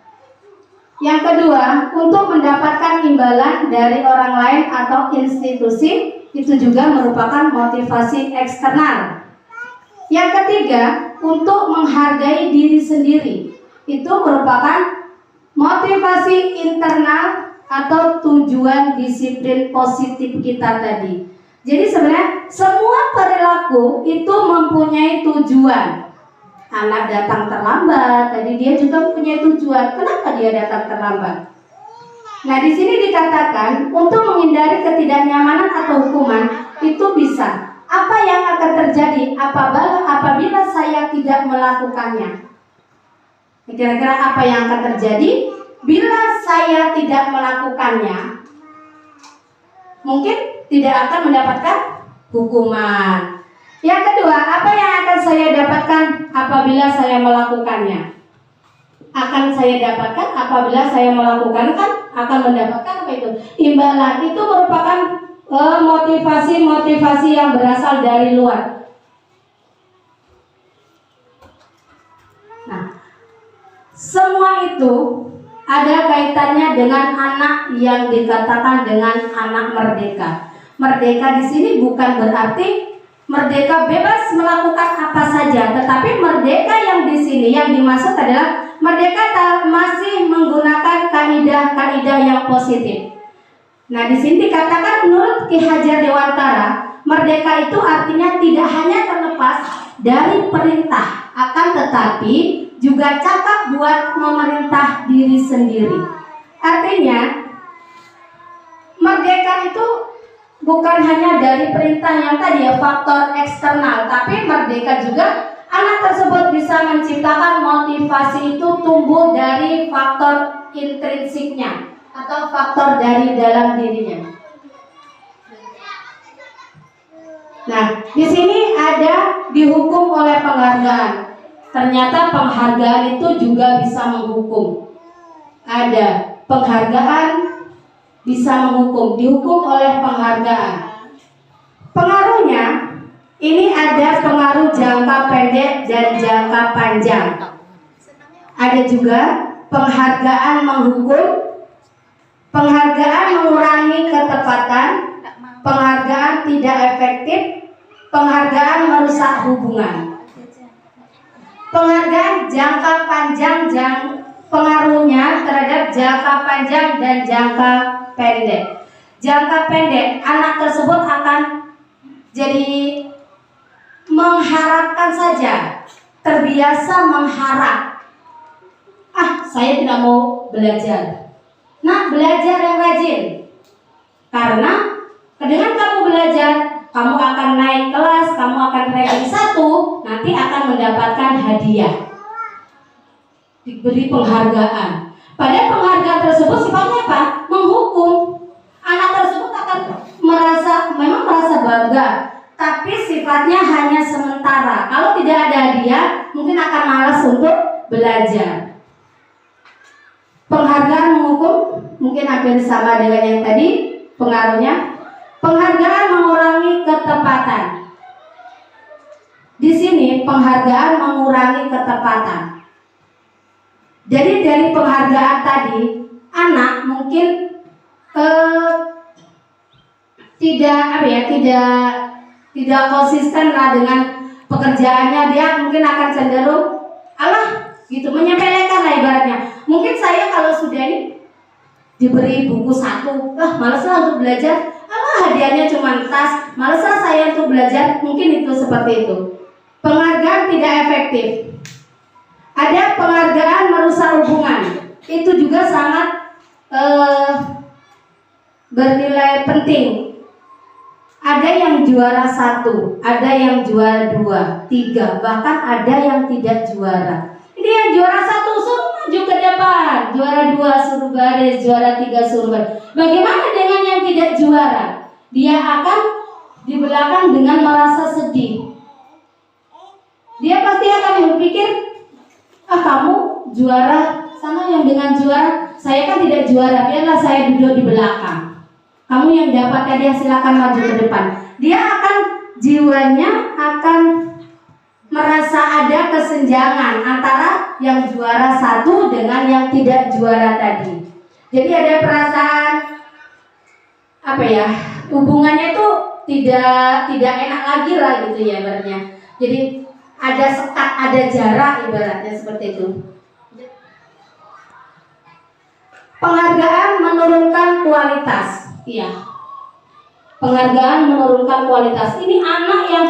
Yang kedua, untuk mendapatkan imbalan dari orang lain atau institusi itu juga merupakan motivasi eksternal. Yang ketiga, untuk menghargai diri sendiri itu merupakan motivasi internal atau tujuan disiplin positif kita tadi. Jadi sebenarnya semua perilaku itu mempunyai tujuan. Anak datang terlambat, tadi dia juga mempunyai tujuan. Kenapa dia datang terlambat? Nah, di sini dikatakan untuk menghindari ketidaknyamanan atau hukuman itu bisa. Apa yang akan terjadi apabila saya tidak melakukannya? Kira-kira apa yang akan terjadi bila saya tidak melakukannya? Mungkin tidak akan mendapatkan hukuman. Yang kedua, apa yang akan saya dapatkan apabila saya melakukannya? Akan saya dapatkan apabila saya melakukan kan akan mendapatkan apa itu? Imbalan. Itu merupakan motivasi yang berasal dari luar. Nah, semua itu ada kaitannya dengan anak yang dikatakan dengan anak merdeka. Merdeka di sini bukan berarti merdeka bebas melakukan apa saja, tetapi merdeka yang di sini yang dimaksud adalah merdeka masih menggunakan kaidah-kaidah yang positif. Nah, di sini dikatakan menurut Ki Hajar Dewantara, merdeka itu artinya tidak hanya terlepas dari perintah, akan tetapi juga cakap buat memerintah diri sendiri. Artinya, merdeka itu bukan hanya dari perintah yang tadi ya, faktor eksternal, tapi merdeka juga anak tersebut bisa menciptakan motivasi itu tumbuh dari faktor intrinsiknya atau faktor dari dalam dirinya. Nah, di sini ada dihukum oleh penghargaan. Ternyata penghargaan itu juga bisa menghukum. Ada penghargaan bisa menghukum, dihukum oleh penghargaan. Pengaruhnya ini ada pengaruh jangka pendek dan jangka panjang. Ada juga penghargaan menghukum, penghargaan mengurangi ketepatan, penghargaan tidak efektif, penghargaan merusak hubungan. Penghargaan jangka panjang pengaruhnya terhadap jangka panjang dan jangka pendek. Jangka pendek, anak tersebut akan jadi mengharapkan saja, terbiasa mengharap. Saya tidak mau belajar. Nah, belajar yang rajin. Karena dengan kamu belajar, kamu akan naik kelas, kamu akan ranking 1, nanti akan mendapatkan hadiah, diberi penghargaan. Padahal penghargaan tersebut sifatnya apa? Menghukum. Anak tersebut akan memang merasa bangga, tapi sifatnya hanya sementara. Kalau tidak ada hadiah, mungkin akan malas untuk belajar. Penghargaan menghukum mungkin hampir sama dengan yang tadi pengaruhnya. Penghargaan mengurangi ketepatan. Di sini penghargaan mengurangi ketepatan. Jadi dari penghargaan tadi, anak mungkin tidak konsisten lah dengan pekerjaannya. Dia mungkin akan cenderung gitu, menyepelekan lah ibaratnya. Mungkin saya kalau sudah diberi buku 1, malas lah untuk belajar. Hadiahnya cuma tas, malas lah saya untuk belajar. Mungkin itu seperti itu. Penghargaan tidak efektif. Ada penghargaan merusak hubungan. Itu juga sangat bernilai penting. Ada yang juara 1, ada yang juara 2, 3, bahkan ada yang tidak juara. Ini yang juara 1 suruh maju ke depan, juara 2 suruh baris, juara 3 suruh baris. Bagaimana dengan yang tidak juara? Dia akan di belakang dengan merasa sedih. Dia pasti akan berpikir, kamu juara, sana yang dengan juara, saya kan tidak juara, biarlah saya duduk di belakang. Kamu yang dapat hadiah silakan maju ke depan. Dia akan jiwanya akan merasa ada kesenjangan antara yang juara 1 dengan yang tidak juara tadi. Jadi ada perasaan hubungannya itu tidak enak lagi lah gitu ya ibaratnya. Jadi ada sekat, ada jarak ibaratnya seperti itu. Penghargaan menurunkan kualitas. Iya. Penghargaan menurunkan kualitas. Ini anak yang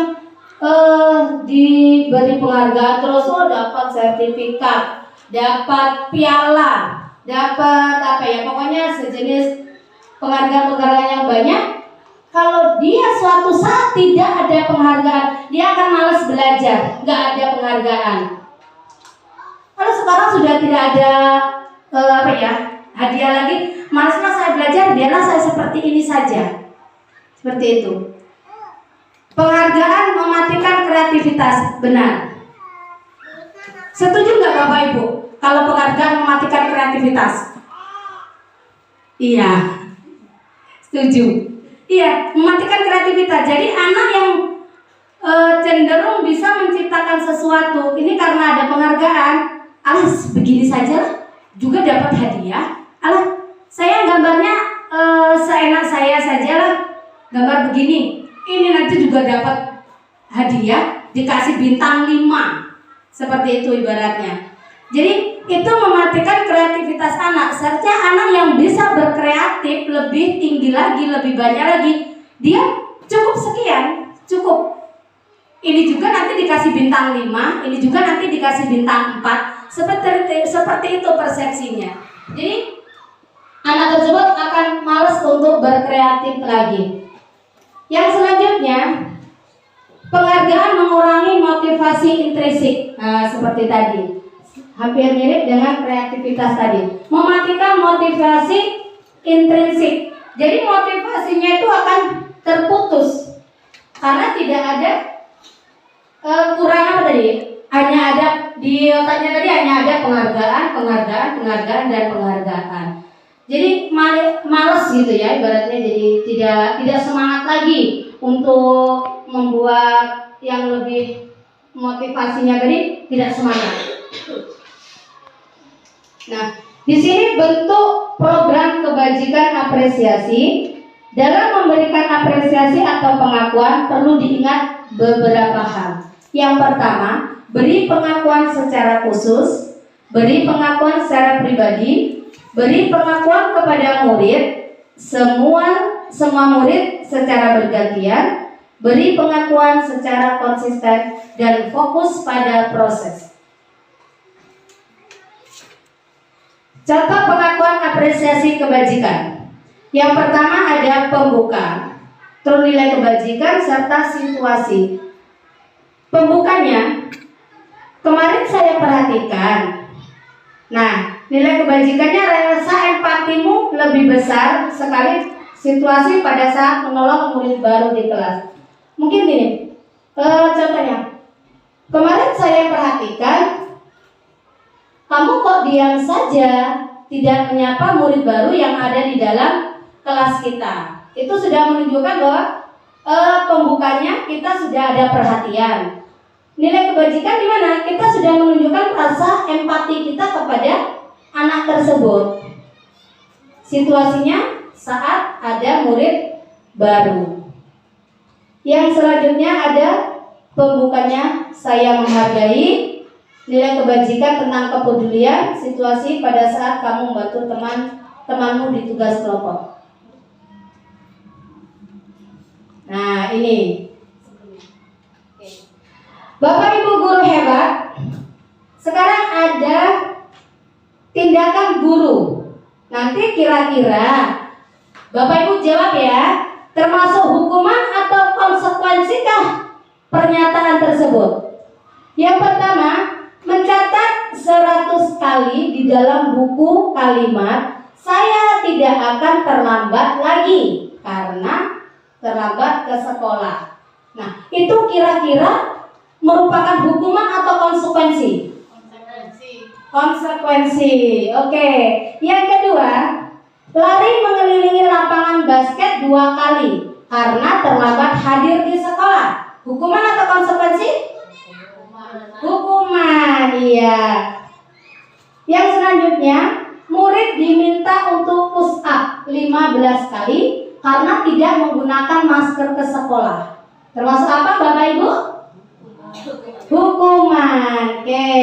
diberi penghargaan terus dapat sertifikat, dapat piala, dapat pokoknya sejenis penghargaan yang banyak. Kalau dia suatu saat tidak ada penghargaan, dia akan malas belajar, nggak ada penghargaan. Kalau sekarang sudah tidak ada hadiah lagi, malaslah saya belajar, biarlah saya seperti ini saja. Seperti itu. Penghargaan mematikan kreativitas, benar. Setuju nggak Bapak Ibu? Kalau penghargaan mematikan kreativitas? Iya. Setuju. Iya, mematikan kreativitas. Jadi anak yang cenderung bisa menciptakan sesuatu ini karena ada penghargaan. Begini saja juga dapat hadiah. Saya gambarnya seenak saya sajalah, gambar begini. Ini nanti juga dapat hadiah, dikasih bintang 5. Seperti itu ibaratnya. Jadi itu mematikan kreativitas anak. Seharusnya anak yang bisa berkreatif lebih tinggi lagi, lebih banyak lagi. Dia cukup sekian, cukup. Ini juga nanti dikasih bintang 5, ini juga nanti dikasih bintang 4. Seperti itu persepsinya. Jadi anak tersebut akan malas untuk berkreatif lagi. Yang selanjutnya, Penghargaan mengurangi motivasi intrinsik. Nah, seperti tadi. Hampir mirip dengan kreativitas tadi. Mematikan motivasi intrinsik. Jadi motivasinya itu akan terputus karena tidak ada kurang apa tadi? Hanya ada di otaknya tadi hanya ada penghargaan dan penghargaan. Jadi males gitu ya ibaratnya, jadi tidak semangat lagi untuk membuat yang lebih motivasinya tadi, tidak semangat. Nah, di sini bentuk program kebajikan apresiasi. Dalam memberikan apresiasi atau pengakuan perlu diingat beberapa hal. Yang pertama, beri pengakuan secara khusus, beri pengakuan secara pribadi, beri pengakuan kepada murid, semua murid secara bergantian, beri pengakuan secara konsisten dan fokus pada proses. Contoh pengakuan apresiasi kebajikan. Yang pertama ada pembuka, terus nilai kebajikan serta situasi. Pembukanya, kemarin saya perhatikan. Nah, nilai kebajikannya rasa empatimu lebih besar sekali situasi pada saat menolong murid baru di kelas. Mungkin gini, contohnya, kemarin saya perhatikan kamu kok diam saja, tidak menyapa murid baru yang ada di dalam kelas kita. Itu sudah menunjukkan bahwa pembukanya kita sudah ada perhatian. Nilai kebajikan di mana? Kita sudah menunjukkan rasa empati kita kepada anak tersebut. Situasinya saat ada murid baru. Yang selanjutnya ada pembukanya saya menghargai. Nilai kebajikan tentang kepedulian situasi pada saat kamu membantu temanmu di tugas kelompok. Nah, ini Bapak Ibu guru hebat. Sekarang ada tindakan guru. Nanti kira-kira Bapak Ibu jawab ya, termasuk hukuman atau konsekuensikah pernyataan tersebut? Yang pertama, mencatat 100 kali di dalam buku kalimat saya tidak akan terlambat lagi karena terlambat ke sekolah. Nah, itu kira-kira merupakan hukuman atau konsekuensi? Konsekuensi. Oke. Yang kedua, lari mengelilingi lapangan basket 2 kali karena terlambat hadir di sekolah. Hukuman atau konsekuensi? Hukuman, iya. Yang selanjutnya, murid diminta untuk push up 15 kali karena tidak menggunakan masker ke sekolah. Termasuk apa Bapak Ibu? Hukuman. Oke.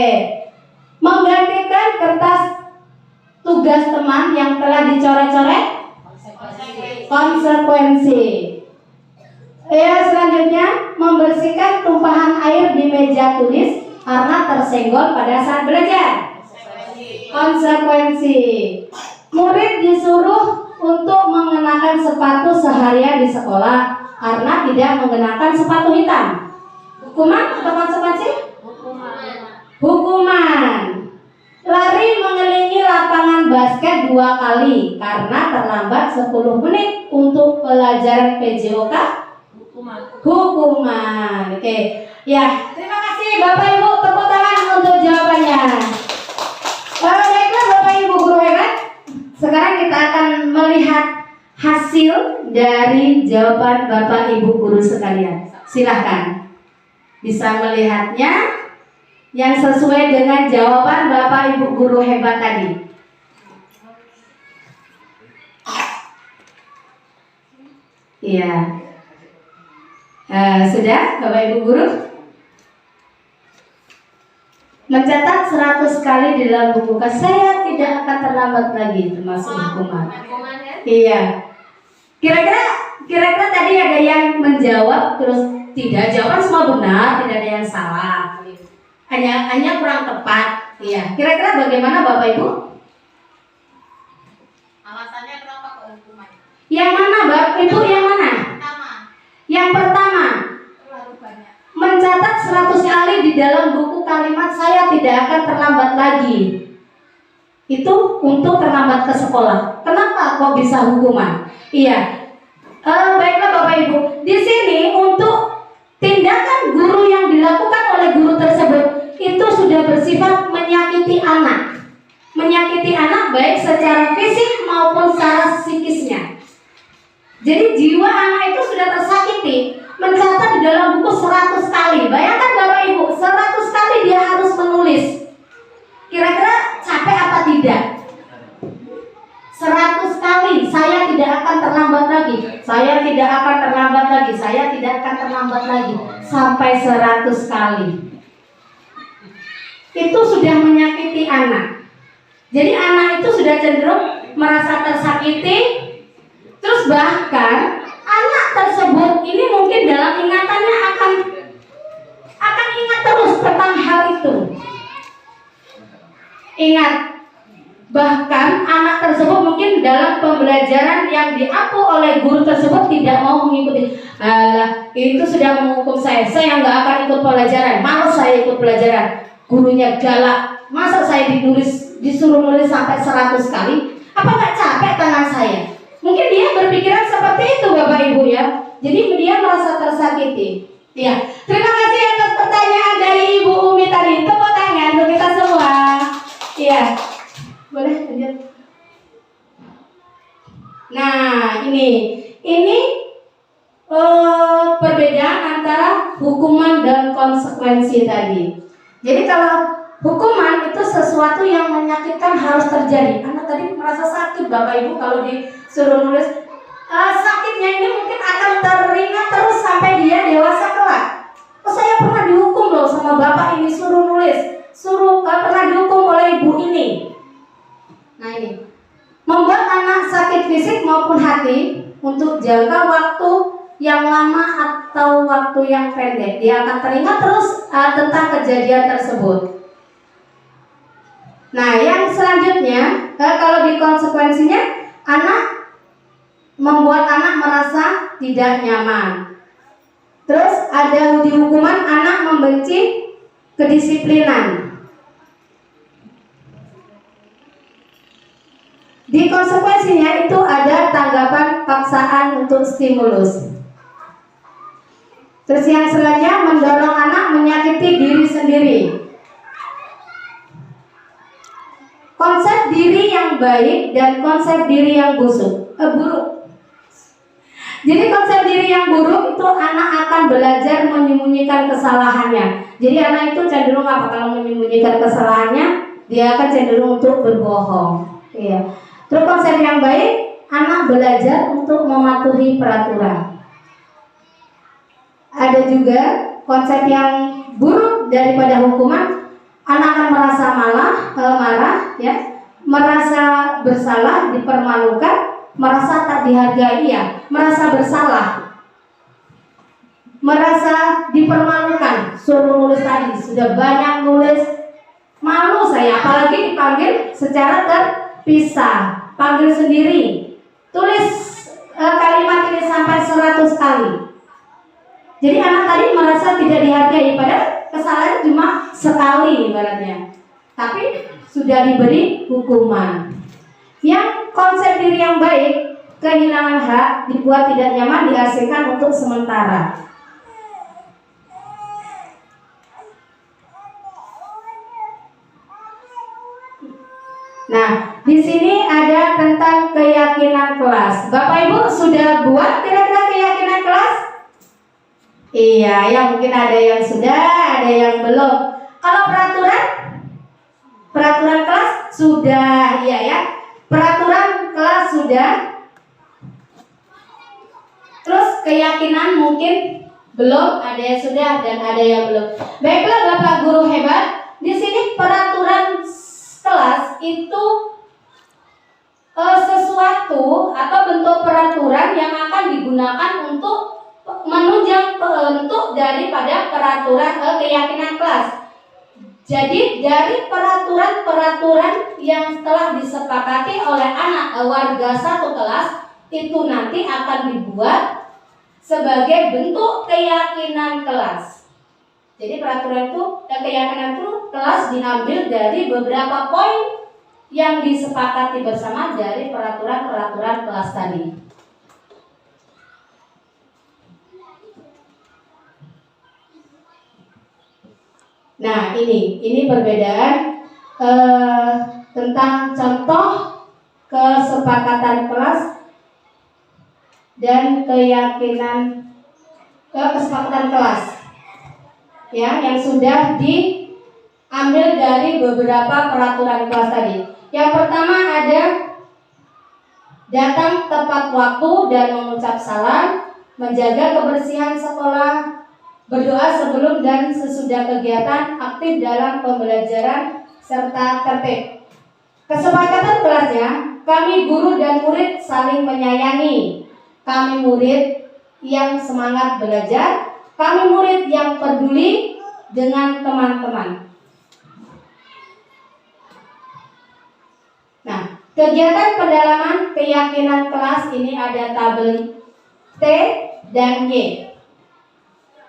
Menggantikan kertas tugas teman yang telah dicoret-coret? Konsekuensi. Ya, selanjutnya membersihkan tumpahan air di meja tulis karena tersenggol pada saat belajar. Konsekuensi. Murid disuruh untuk mengenakan sepatu seharian di sekolah karena tidak mengenakan sepatu hitam. Hukuman atau konsekuensi? Hukuman. Lari mengelilingi lapangan basket 2 kali karena terlambat 10 menit untuk pelajaran PJOK. Hukuman. Oke. Ya, terima kasih Bapak Ibu, tepuk tangan untuk jawabannya. Baiklah Bapak Ibu guru hebat. Sekarang kita akan melihat hasil dari jawaban Bapak Ibu guru sekalian. Silahkan bisa melihatnya yang sesuai dengan jawaban Bapak Ibu guru hebat tadi. Iya. Sudah Bapak Ibu guru? Mencatat 100 kali di dalam buku saya tidak akan terlambat lagi, termasuk hukuman. Iya. Kira-kira tadi ada yang menjawab terus tidak, jawaban semua benar, tidak ada yang salah. Hanya kurang tepat. Iya. Kira-kira bagaimana Bapak Ibu? Alasannya kenapa kok hukuman? Yang mana Bapak Ibu? Yang mana? Pertama, Yang pertama. terlalu banyak. tidak akan terlambat lagi. Itu untuk terlambat ke sekolah. Kenapa kok bisa hukuman? Iya. Baiklah Bapak Ibu, di sini untuk tindakan guru yang dilakukan oleh guru tersebut itu sudah bersifat menyakiti anak. Menyakiti anak baik secara fisik maupun secara psikisnya. Jadi jiwa anak itu sudah tersakiti. Mencatat di dalam buku 100 kali. Bayangkan Bapak Ibu, 100 kali dia harus menulis. Kira-kira capek apa tidak? 100 kali, saya tidak akan terlambat lagi. Saya tidak akan terlambat lagi. Saya tidak akan terlambat lagi. Sampai 100 kali. Itu sudah menyakiti anak. Jadi anak itu sudah cenderung merasa tersakiti. Terus bahkan anak tersebut ini mungkin dalam ingatannya akan ingat terus tentang hal itu. Ingat, bahkan anak tersebut mungkin dalam pembelajaran yang diapu oleh guru tersebut tidak mau mengikuti. Alah, itu sudah menghukum saya nggak akan ikut pelajaran. Malas saya ikut pelajaran. Gurunya galak. Masa saya disuruh nulis sampai 100 kali? Apa nggak capek tangan saya? Mungkin dia berpikiran seperti itu Bapak Ibu ya. Jadi dia merasa tersakiti. Ya, terima kasih atas pertanyaan dari Ibu Umi tadi. Tepuk tangan untuk kita semua. Iya, boleh lanjut. Nah, ini perbedaan antara hukuman dan konsekuensi tadi. Jadi kalau hukuman itu sesuatu yang menyakitkan harus terjadi. Anak tadi merasa sakit Bapak Ibu kalau disuruh nulis. Sakitnya ini mungkin akan teringat terus sampai dia dewasa kelak. Oh, saya pernah dihukum loh sama bapak ini suruh nulis. Pernah dihukum oleh ibu ini. Nah ini membuat anak sakit fisik maupun hati untuk jangka waktu yang lama atau waktu yang pendek. Dia akan teringat terus tentang kejadian tersebut. Nah yang selanjutnya kalau di konsekuensinya membuat anak merasa tidak nyaman. Terus ada di hukuman anak membenci kedisiplinan. Di konsekuensinya itu ada tanggapan paksaan untuk stimulus. Terus yang selanjutnya mendorong anak menyakiti diri sendiri. Konsep diri yang baik dan konsep diri yang buruk. Jadi konsep diri yang buruk itu anak akan belajar menyembunyikan kesalahannya. Jadi anak itu cenderung apa? Kalau menyembunyikan kesalahannya, dia akan cenderung untuk berbohong. Iya. Terus konsep yang baik, anak belajar untuk mematuhi peraturan. Ada juga konsep yang buruk daripada hukuman, anak akan merasa marah, ya, merasa bersalah, dipermalukan, merasa tak dihargai, ya, merasa bersalah, merasa dipermalukan. Suruh nulis tadi, sudah banyak nulis, malu saya, apalagi dipanggil secara terpisah. Panggil sendiri, tulis kalimat ini sampai 100 kali. Jadi anak tadi merasa tidak dihargai, padahal kesalahan cuma sekali ibaratnya, tapi sudah diberi hukuman. Yang konsep diri yang baik, kehilangan hak, dibuat tidak nyaman, diasingkan untuk sementara. Nah, di sini ada tentang keyakinan kelas. Bapak Ibu sudah buat kira-kira keyakinan kelas? Iya, ya mungkin ada yang sudah, ada yang belum. Kalau peraturan kelas sudah, iya ya. Peraturan kelas sudah. Terus keyakinan mungkin belum, ada yang sudah dan ada yang belum. Baiklah Bapak Guru hebat, di sini peraturan kelas itu sesuatu atau bentuk peraturan yang akan digunakan untuk menunjang bentuk daripada peraturan keyakinan kelas. Jadi dari peraturan-peraturan yang telah disepakati oleh anak warga satu kelas itu nanti akan dibuat sebagai bentuk keyakinan kelas. Jadi peraturan itu dan keyakinan itu kelas diambil dari beberapa poin yang disepakati bersama dari peraturan-peraturan kelas tadi. Nah, ini perbedaan tentang contoh kesepakatan kelas dan keyakinan kesepakatan kelas ya, yang sudah diambil dari beberapa peraturan kelas tadi. Yang pertama ada datang tepat waktu dan mengucap salam, menjaga kebersihan sekolah, berdoa sebelum dan sesudah kegiatan, aktif dalam pembelajaran, serta tertib. Kesepakatan kelasnya, kami guru dan murid saling menyayangi. Kami murid yang semangat belajar, kami murid yang peduli dengan teman-teman. Nah, kegiatan pendalaman keyakinan kelas ini ada tabel T dan Y.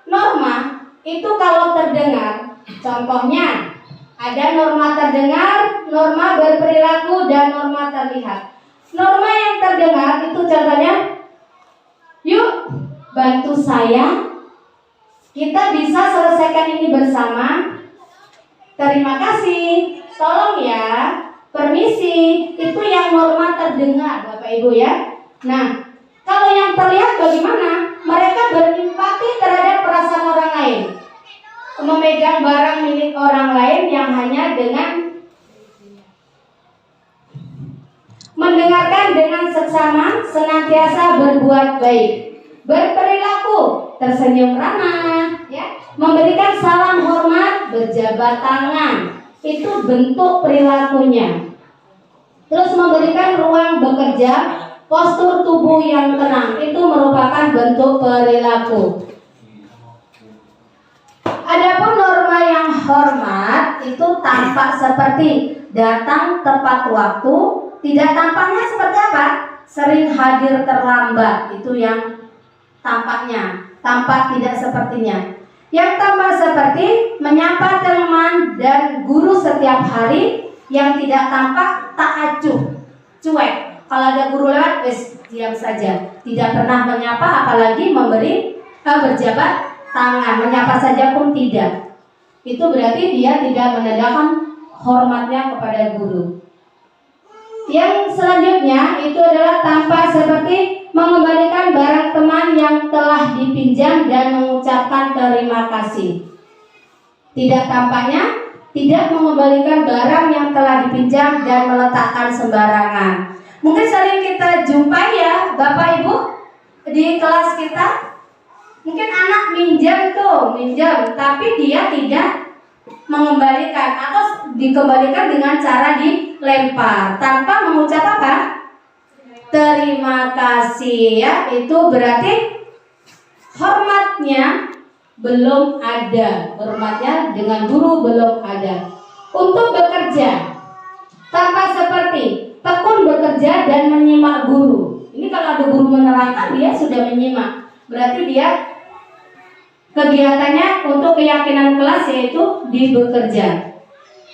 Norma itu kalau terdengar, contohnya ada norma terdengar, norma berperilaku, dan norma terlihat. Norma yang terdengar itu contohnya, yuk bantu saya, kita bisa selesaikan ini bersama, terima kasih, tolong ya, permisi. Itu yang norma terdengar Bapak Ibu ya. Nah, kalau yang terlihat bagaimana? Mereka berempati terhadap perasaan orang lain, memegang barang milik orang lain yang hanya dengan mendengarkan dengan seksama, senantiasa berbuat baik, berperilaku, tersenyum ramah, ya, memberikan salam hormat, berjabat tangan, itu bentuk perilakunya. Terus memberikan ruang bekerja, postur tubuh yang tenang, itu merupakan bentuk perilaku. Adapun norma yang hormat itu tampak seperti datang tepat waktu, tidak tampaknya seperti apa? Sering hadir terlambat, itu yang tampaknya, tampak tidak sepertinya. Yang tampak seperti menyapa teman dan guru setiap hari, yang tidak tampak tak acuh, cuek. Kalau ada guru lewat, diam saja, tidak pernah menyapa, apalagi memberi berjabat tangan, menyapa saja pun tidak. Itu berarti dia tidak menandakan hormatnya kepada guru. Yang selanjutnya itu adalah tampak seperti mengembalikan barang teman yang telah dipinjam dan mengucapkan terima kasih. Tidak tampaknya tidak mengembalikan barang yang telah dipinjam dan meletakkan sembarangan. Mungkin sering kita jumpai ya Bapak Ibu di kelas kita. Mungkin anak minjam, tapi dia tidak mengembalikan atau dikembalikan dengan cara dilempar tanpa mengucap apa? Terima kasih ya. Itu berarti hormatnya belum ada, hormatnya dengan guru belum ada. Untuk bekerja, tampak seperti tekun bekerja dan menyimak guru. Ini kalau ada guru menerangkan, dia sudah menyimak. Berarti dia kegiatannya untuk keyakinan kelas yaitu di bekerja.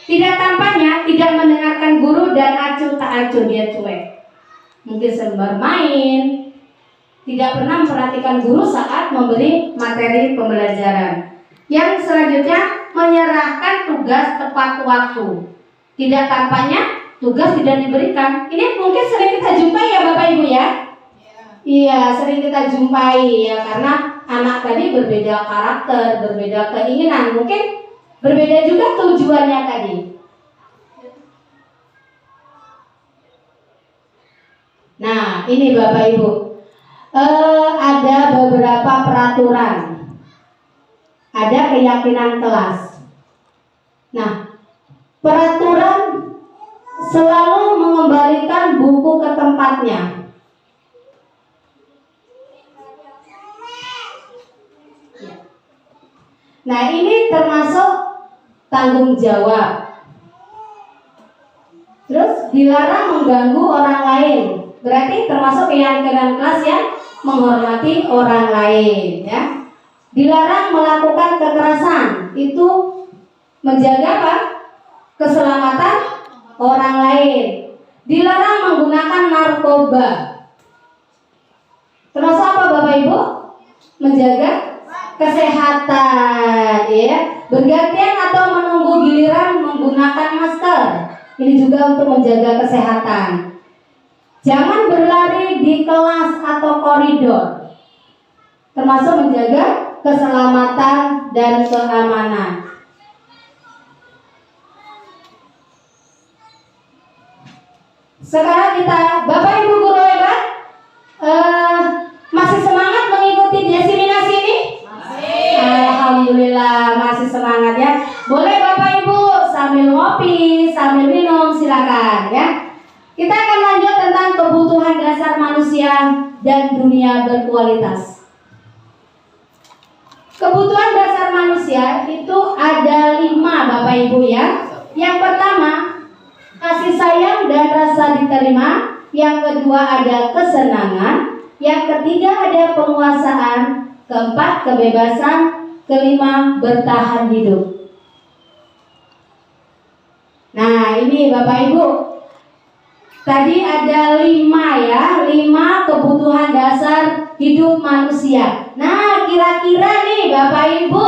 Tidak tampaknya tidak mendengarkan guru dan acuh tak acuh, dia cuek. Mungkin sembar main, tidak pernah memperhatikan guru saat memberi materi pembelajaran. Yang selanjutnya menyerahkan tugas tepat waktu. Tidak tampaknya tugas tidak diberikan. Ini mungkin sering kita jumpai ya Bapak Ibu ya. Iya, sering kita jumpai ya, karena anak tadi berbeda karakter, berbeda keinginan, mungkin berbeda juga tujuannya tadi. Nah, ini Bapak Ibu, ada beberapa peraturan, ada keyakinan kelas. Nah, peraturan selalu mengembalikan buku ke tempatnya. Nah, ini termasuk tanggung jawab. Terus dilarang mengganggu orang lain. Berarti termasuk keyakinan kelas yang menghormati orang lain ya. Dilarang melakukan kekerasan. Itu menjaga apa? Keselamatan orang lain. Dilarang menggunakan narkoba. Termasuk apa Bapak Ibu? Menjaga kesehatan, ya. Bergantian atau menunggu giliran menggunakan masker. Ini juga untuk menjaga kesehatan. Jangan berlari di kelas atau koridor. Termasuk menjaga keselamatan dan keamanan. Sekarang kita, Bapak Ibu guru hebat, masih semangat mengikuti desiminasi ini? Masih. Alhamdulillah masih semangat ya. Boleh Bapak Ibu sambil ngopi, sambil minum, silakan ya. Kita akan lanjut tentang kebutuhan dasar manusia dan dunia berkualitas. Kebutuhan dasar manusia itu ada 5 Bapak Ibu ya. Yang pertama, kasih sayang dan rasa diterima. Yang kedua ada kesenangan. Yang ketiga ada penguasaan. Keempat kebebasan. Kelima bertahan hidup. Nah ini Bapak Ibu, tadi ada 5 ya, 5 kebutuhan dasar hidup manusia. Nah kira-kira nih Bapak Ibu,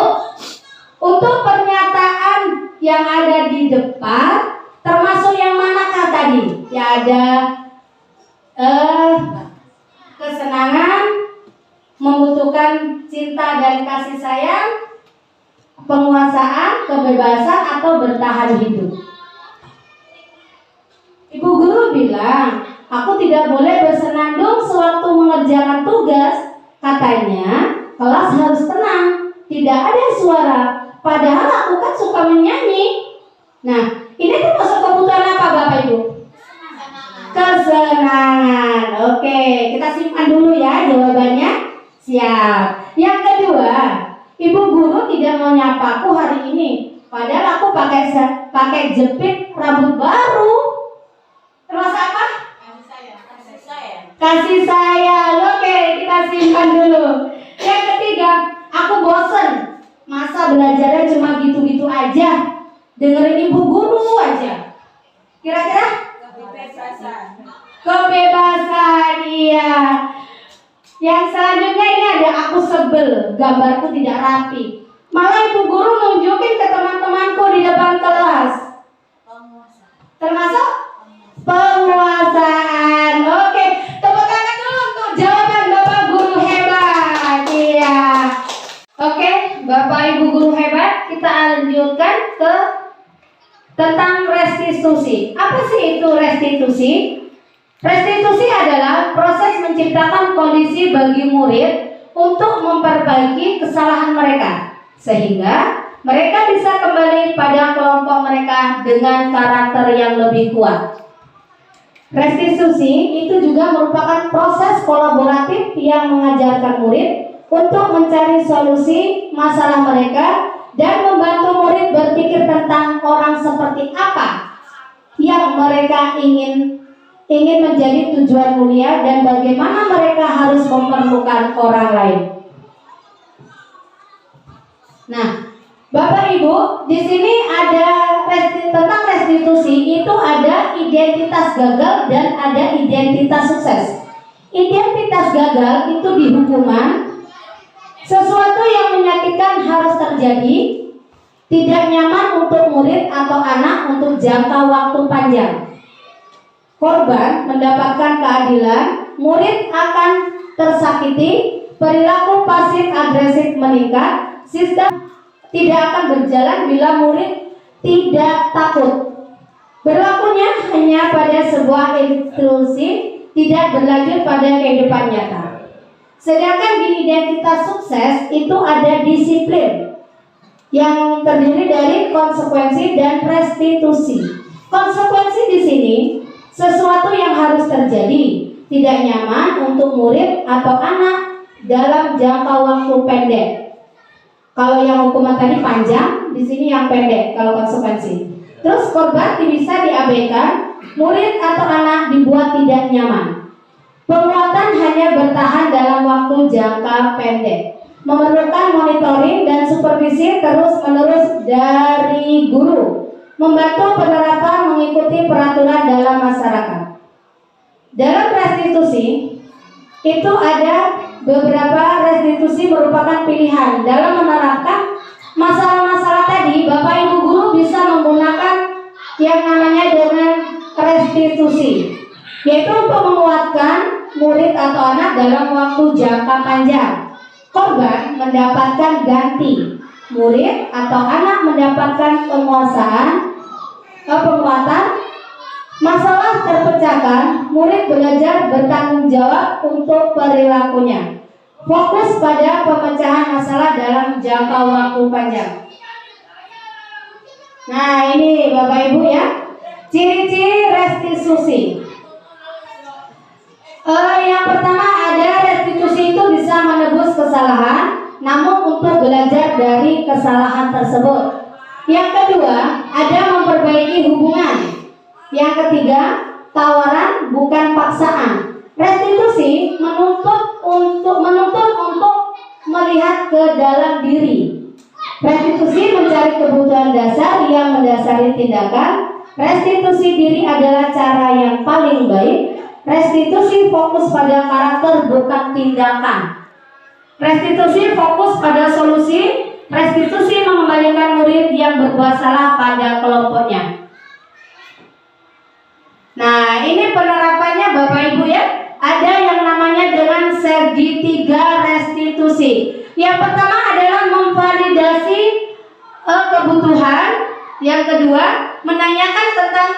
untuk pernyataan yang ada di depan termasuk yang manakah tadi? Ya ada kesenangan, membutuhkan cinta dan kasih sayang, penguasaan, kebebasan, atau bertahan hidup. Ibu guru bilang, aku tidak boleh bersenandung sewaktu mengerjakan tugas. Katanya, kelas harus tenang, tidak ada suara. Padahal aku kan suka menyanyi. Nah, ini termasuk kebutuhan apa Bapak Ibu? Kesenangan. Oke, kita simpan dulu ya jawabannya. Siap. Yang kedua, ibu guru tidak mau nyapaku hari ini. Padahal aku pakai jepit rambut baru. Termasuk apa? Kasih sayang. Oke, kita simpan dulu. Yang ketiga, aku bosen. Masa belajarnya cuma gitu-gitu aja, dengerin ibu guru aja. Kira-kira? Kebebasan, iya. Yang selanjutnya ini ada aku sebel, gambarku tidak rapi. Malah ibu guru nunjukin ke teman-temanku di depan kelas. Termasuk penguasaan. Oke, tepuk tangan dulu untuk jawaban Bapak guru hebat. Iya. Oke, Bapak Ibu guru hebat, kita lanjutkan ke tentang restitusi. Apa sih itu restitusi? Restitusi adalah proses menciptakan kondisi bagi murid untuk memperbaiki kesalahan mereka, sehingga mereka bisa kembali pada kelompok mereka dengan karakter yang lebih kuat. Restitusi itu juga merupakan proses kolaboratif yang mengajarkan murid untuk mencari solusi masalah mereka dan membantu murid berpikir tentang orang seperti apa yang mereka ingin menjadi tujuan mulia dan bagaimana mereka harus memerlukan orang lain. Nah, Bapak Ibu, di sini ada tentang restitusi itu ada identitas gagal dan ada identitas sukses. Identitas gagal itu di hukuman, sesuatu yang menyakitkan harus terjadi, tidak nyaman untuk murid atau anak untuk jangka waktu panjang. Korban mendapatkan keadilan, murid akan tersakiti, perilaku pasif agresif meningkat, sistem tidak akan berjalan bila murid tidak takut. Berlakunya hanya pada sebuah instruksi, tidak berlanjut pada kehidupan nyata. Sedangkan di identitas sukses itu ada disiplin yang terdiri dari konsekuensi dan restitusi. Konsekuensi di sini sesuatu yang harus terjadi, tidak nyaman untuk murid atau anak dalam jangka waktu pendek. Kalau yang hukuman tadi panjang, di sini yang pendek kalau konsekuensi. Terus korban bisa diabaikan, murid atau anak dibuat tidak nyaman. Penguatan hanya bertahan dalam waktu jangka pendek. memerlukan monitoring dan supervisi terus-menerus dari guru, membantu penerapan mengikuti peraturan dalam masyarakat. Dalam restitusi itu ada beberapa restitusi merupakan pilihan dalam menerapkan masalah-masalah tadi. Bapak Ibu guru bisa menggunakan yang namanya dengan restitusi, yaitu untuk menguatkan murid atau anak dalam waktu jangka panjang. Korban mendapatkan ganti, murid atau anak mendapatkan penguatan, masalah terpecahkan, murid belajar bertanggung jawab untuk perilakunya. Fokus pada pemecahan masalah dalam jangka waktu panjang. Nah, ini Bapak Ibu ya, ciri-ciri restitusi. Yang pertama ada restitusi itu bisa menebus kesalahan, namun untuk belajar dari kesalahan tersebut. Yang kedua ada memperbaiki hubungan. Yang ketiga tawaran bukan paksaan. Restitusi menuntut untuk melihat ke dalam diri. Restitusi mencari kebutuhan dasar yang mendasari tindakan. Restitusi diri adalah cara yang paling baik. Restitusi fokus pada karakter bukan tindakan. Restitusi fokus pada solusi. Restitusi mengembalikan murid yang berbuat salah pada kelompoknya. Nah, ini penerapannya Bapak Ibu ya. Ada yang namanya dengan segitiga restitusi. Yang pertama adalah memvalidasi kebutuhan. Yang kedua, menanyakan tentang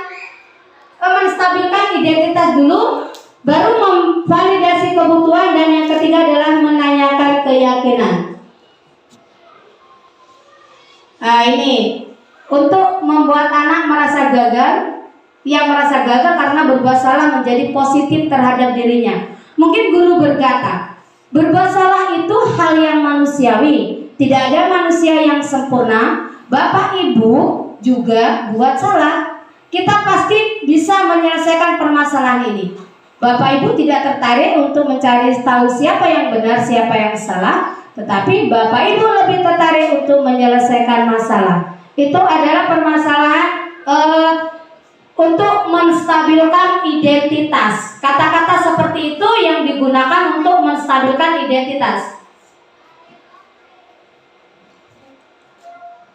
menstabilkan identitas dulu, baru memvalidasi kebutuhan, dan yang ketiga adalah menanyakan keyakinan. Nah, ini untuk membuat anak merasa gagal. Yang merasa gagal karena berbuat salah menjadi positif terhadap dirinya. Mungkin guru berkata, berbuat salah itu hal yang manusiawi. Tidak ada manusia yang sempurna. Bapak Ibu juga buat salah. Kita pasti bisa menyelesaikan permasalahan ini. Bapak Ibu tidak tertarik untuk mencari tahu siapa yang benar, siapa yang salah, tetapi Bapak Ibu lebih tertarik untuk menyelesaikan masalah. Itu adalah permasalahan untuk menstabilkan identitas. Kata-kata seperti itu yang digunakan untuk menstabilkan identitas.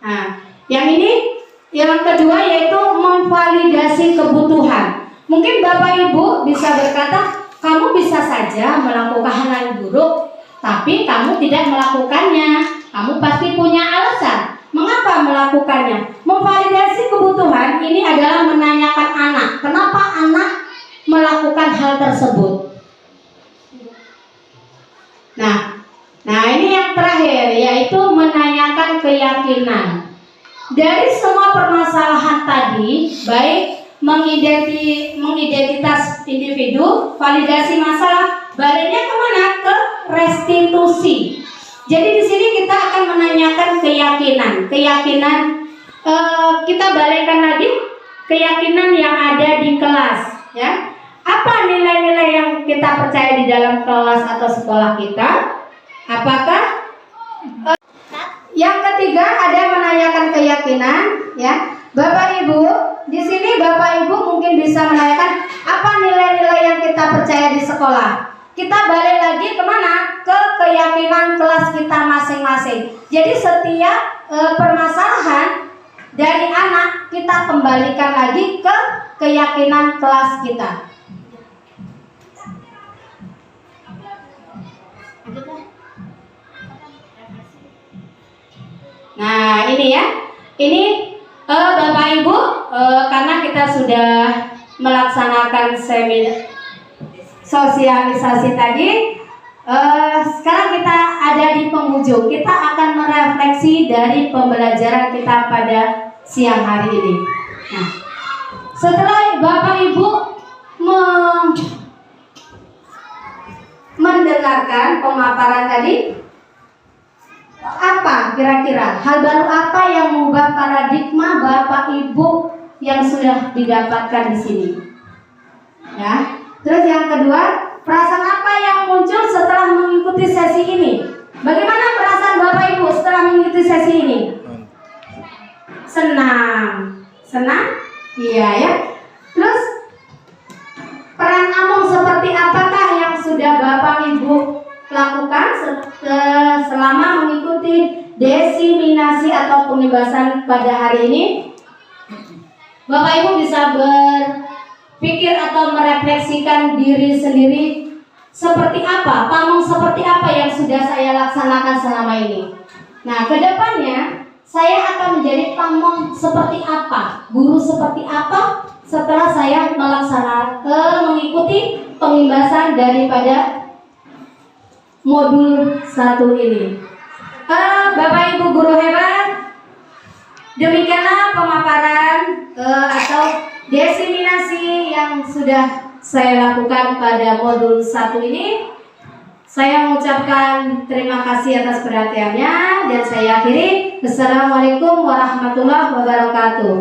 Nah, yang ini yang kedua yaitu memvalidasi kebutuhan. Mungkin Bapak Ibu bisa berkata, kamu bisa saja melakukan hal yang buruk, tapi kamu tidak melakukannya. Kamu pasti punya alasan mengapa melakukannya. Memvalidasi kebutuhan ini adalah menanyakan anak, kenapa anak melakukan hal tersebut. Nah ini yang terakhir yaitu menanyakan keyakinan. Dari semua permasalahan tadi, baik mengidentitas individu, validasi masalah, baliknya kemana? Ke restitusi. Jadi di sini kita akan menanyakan keyakinan. Kita balikkan lagi keyakinan yang ada di kelas, ya. Apa nilai-nilai yang kita percaya di dalam kelas atau sekolah kita? Apakah yang ketiga ada menanyakan keyakinan, ya. Bapak Ibu, di sini Bapak Ibu mungkin bisa menanyakan apa nilai-nilai yang kita percaya di sekolah. Kita balik lagi kemana? Ke keyakinan kelas kita masing-masing. Jadi setiap permasalahan dari anak kita kembalikan lagi ke keyakinan kelas kita. Nah ini ya, ini Bapak Ibu, karena kita sudah melaksanakan seminar sosialisasi tadi, sekarang kita ada di penghujung. Kita akan merefleksi dari pembelajaran kita pada siang hari ini. Nah, setelah Bapak Ibu mendengarkan pemaparan tadi, apa kira-kira hal baru apa yang mengubah paradigma Bapak Ibu yang sudah didapatkan di sini? Ya. Terus yang kedua, perasaan apa yang muncul setelah mengikuti sesi ini? Bagaimana perasaan sesi ini? Senang. Senang? Iya ya. Terus peran Among seperti apakah yang sudah Bapak Ibu lakukan selama mengikuti desiminasi atau pengibasan pada hari ini? Bapak Ibu bisa berpikir atau merefleksikan diri sendiri, seperti apa, pamong seperti apa yang sudah saya laksanakan selama ini. Nah, kedepannya saya akan menjadi pamong seperti apa, guru seperti apa setelah saya mengikuti pengibasan daripada modul 1 ini. Bapak Ibu guru hebat, demikianlah pemaparan atau desiminasi yang sudah saya lakukan pada modul 1 ini. Saya mengucapkan terima kasih atas perhatiannya dan saya akhiri. Assalamualaikum warahmatullahi wabarakatuh.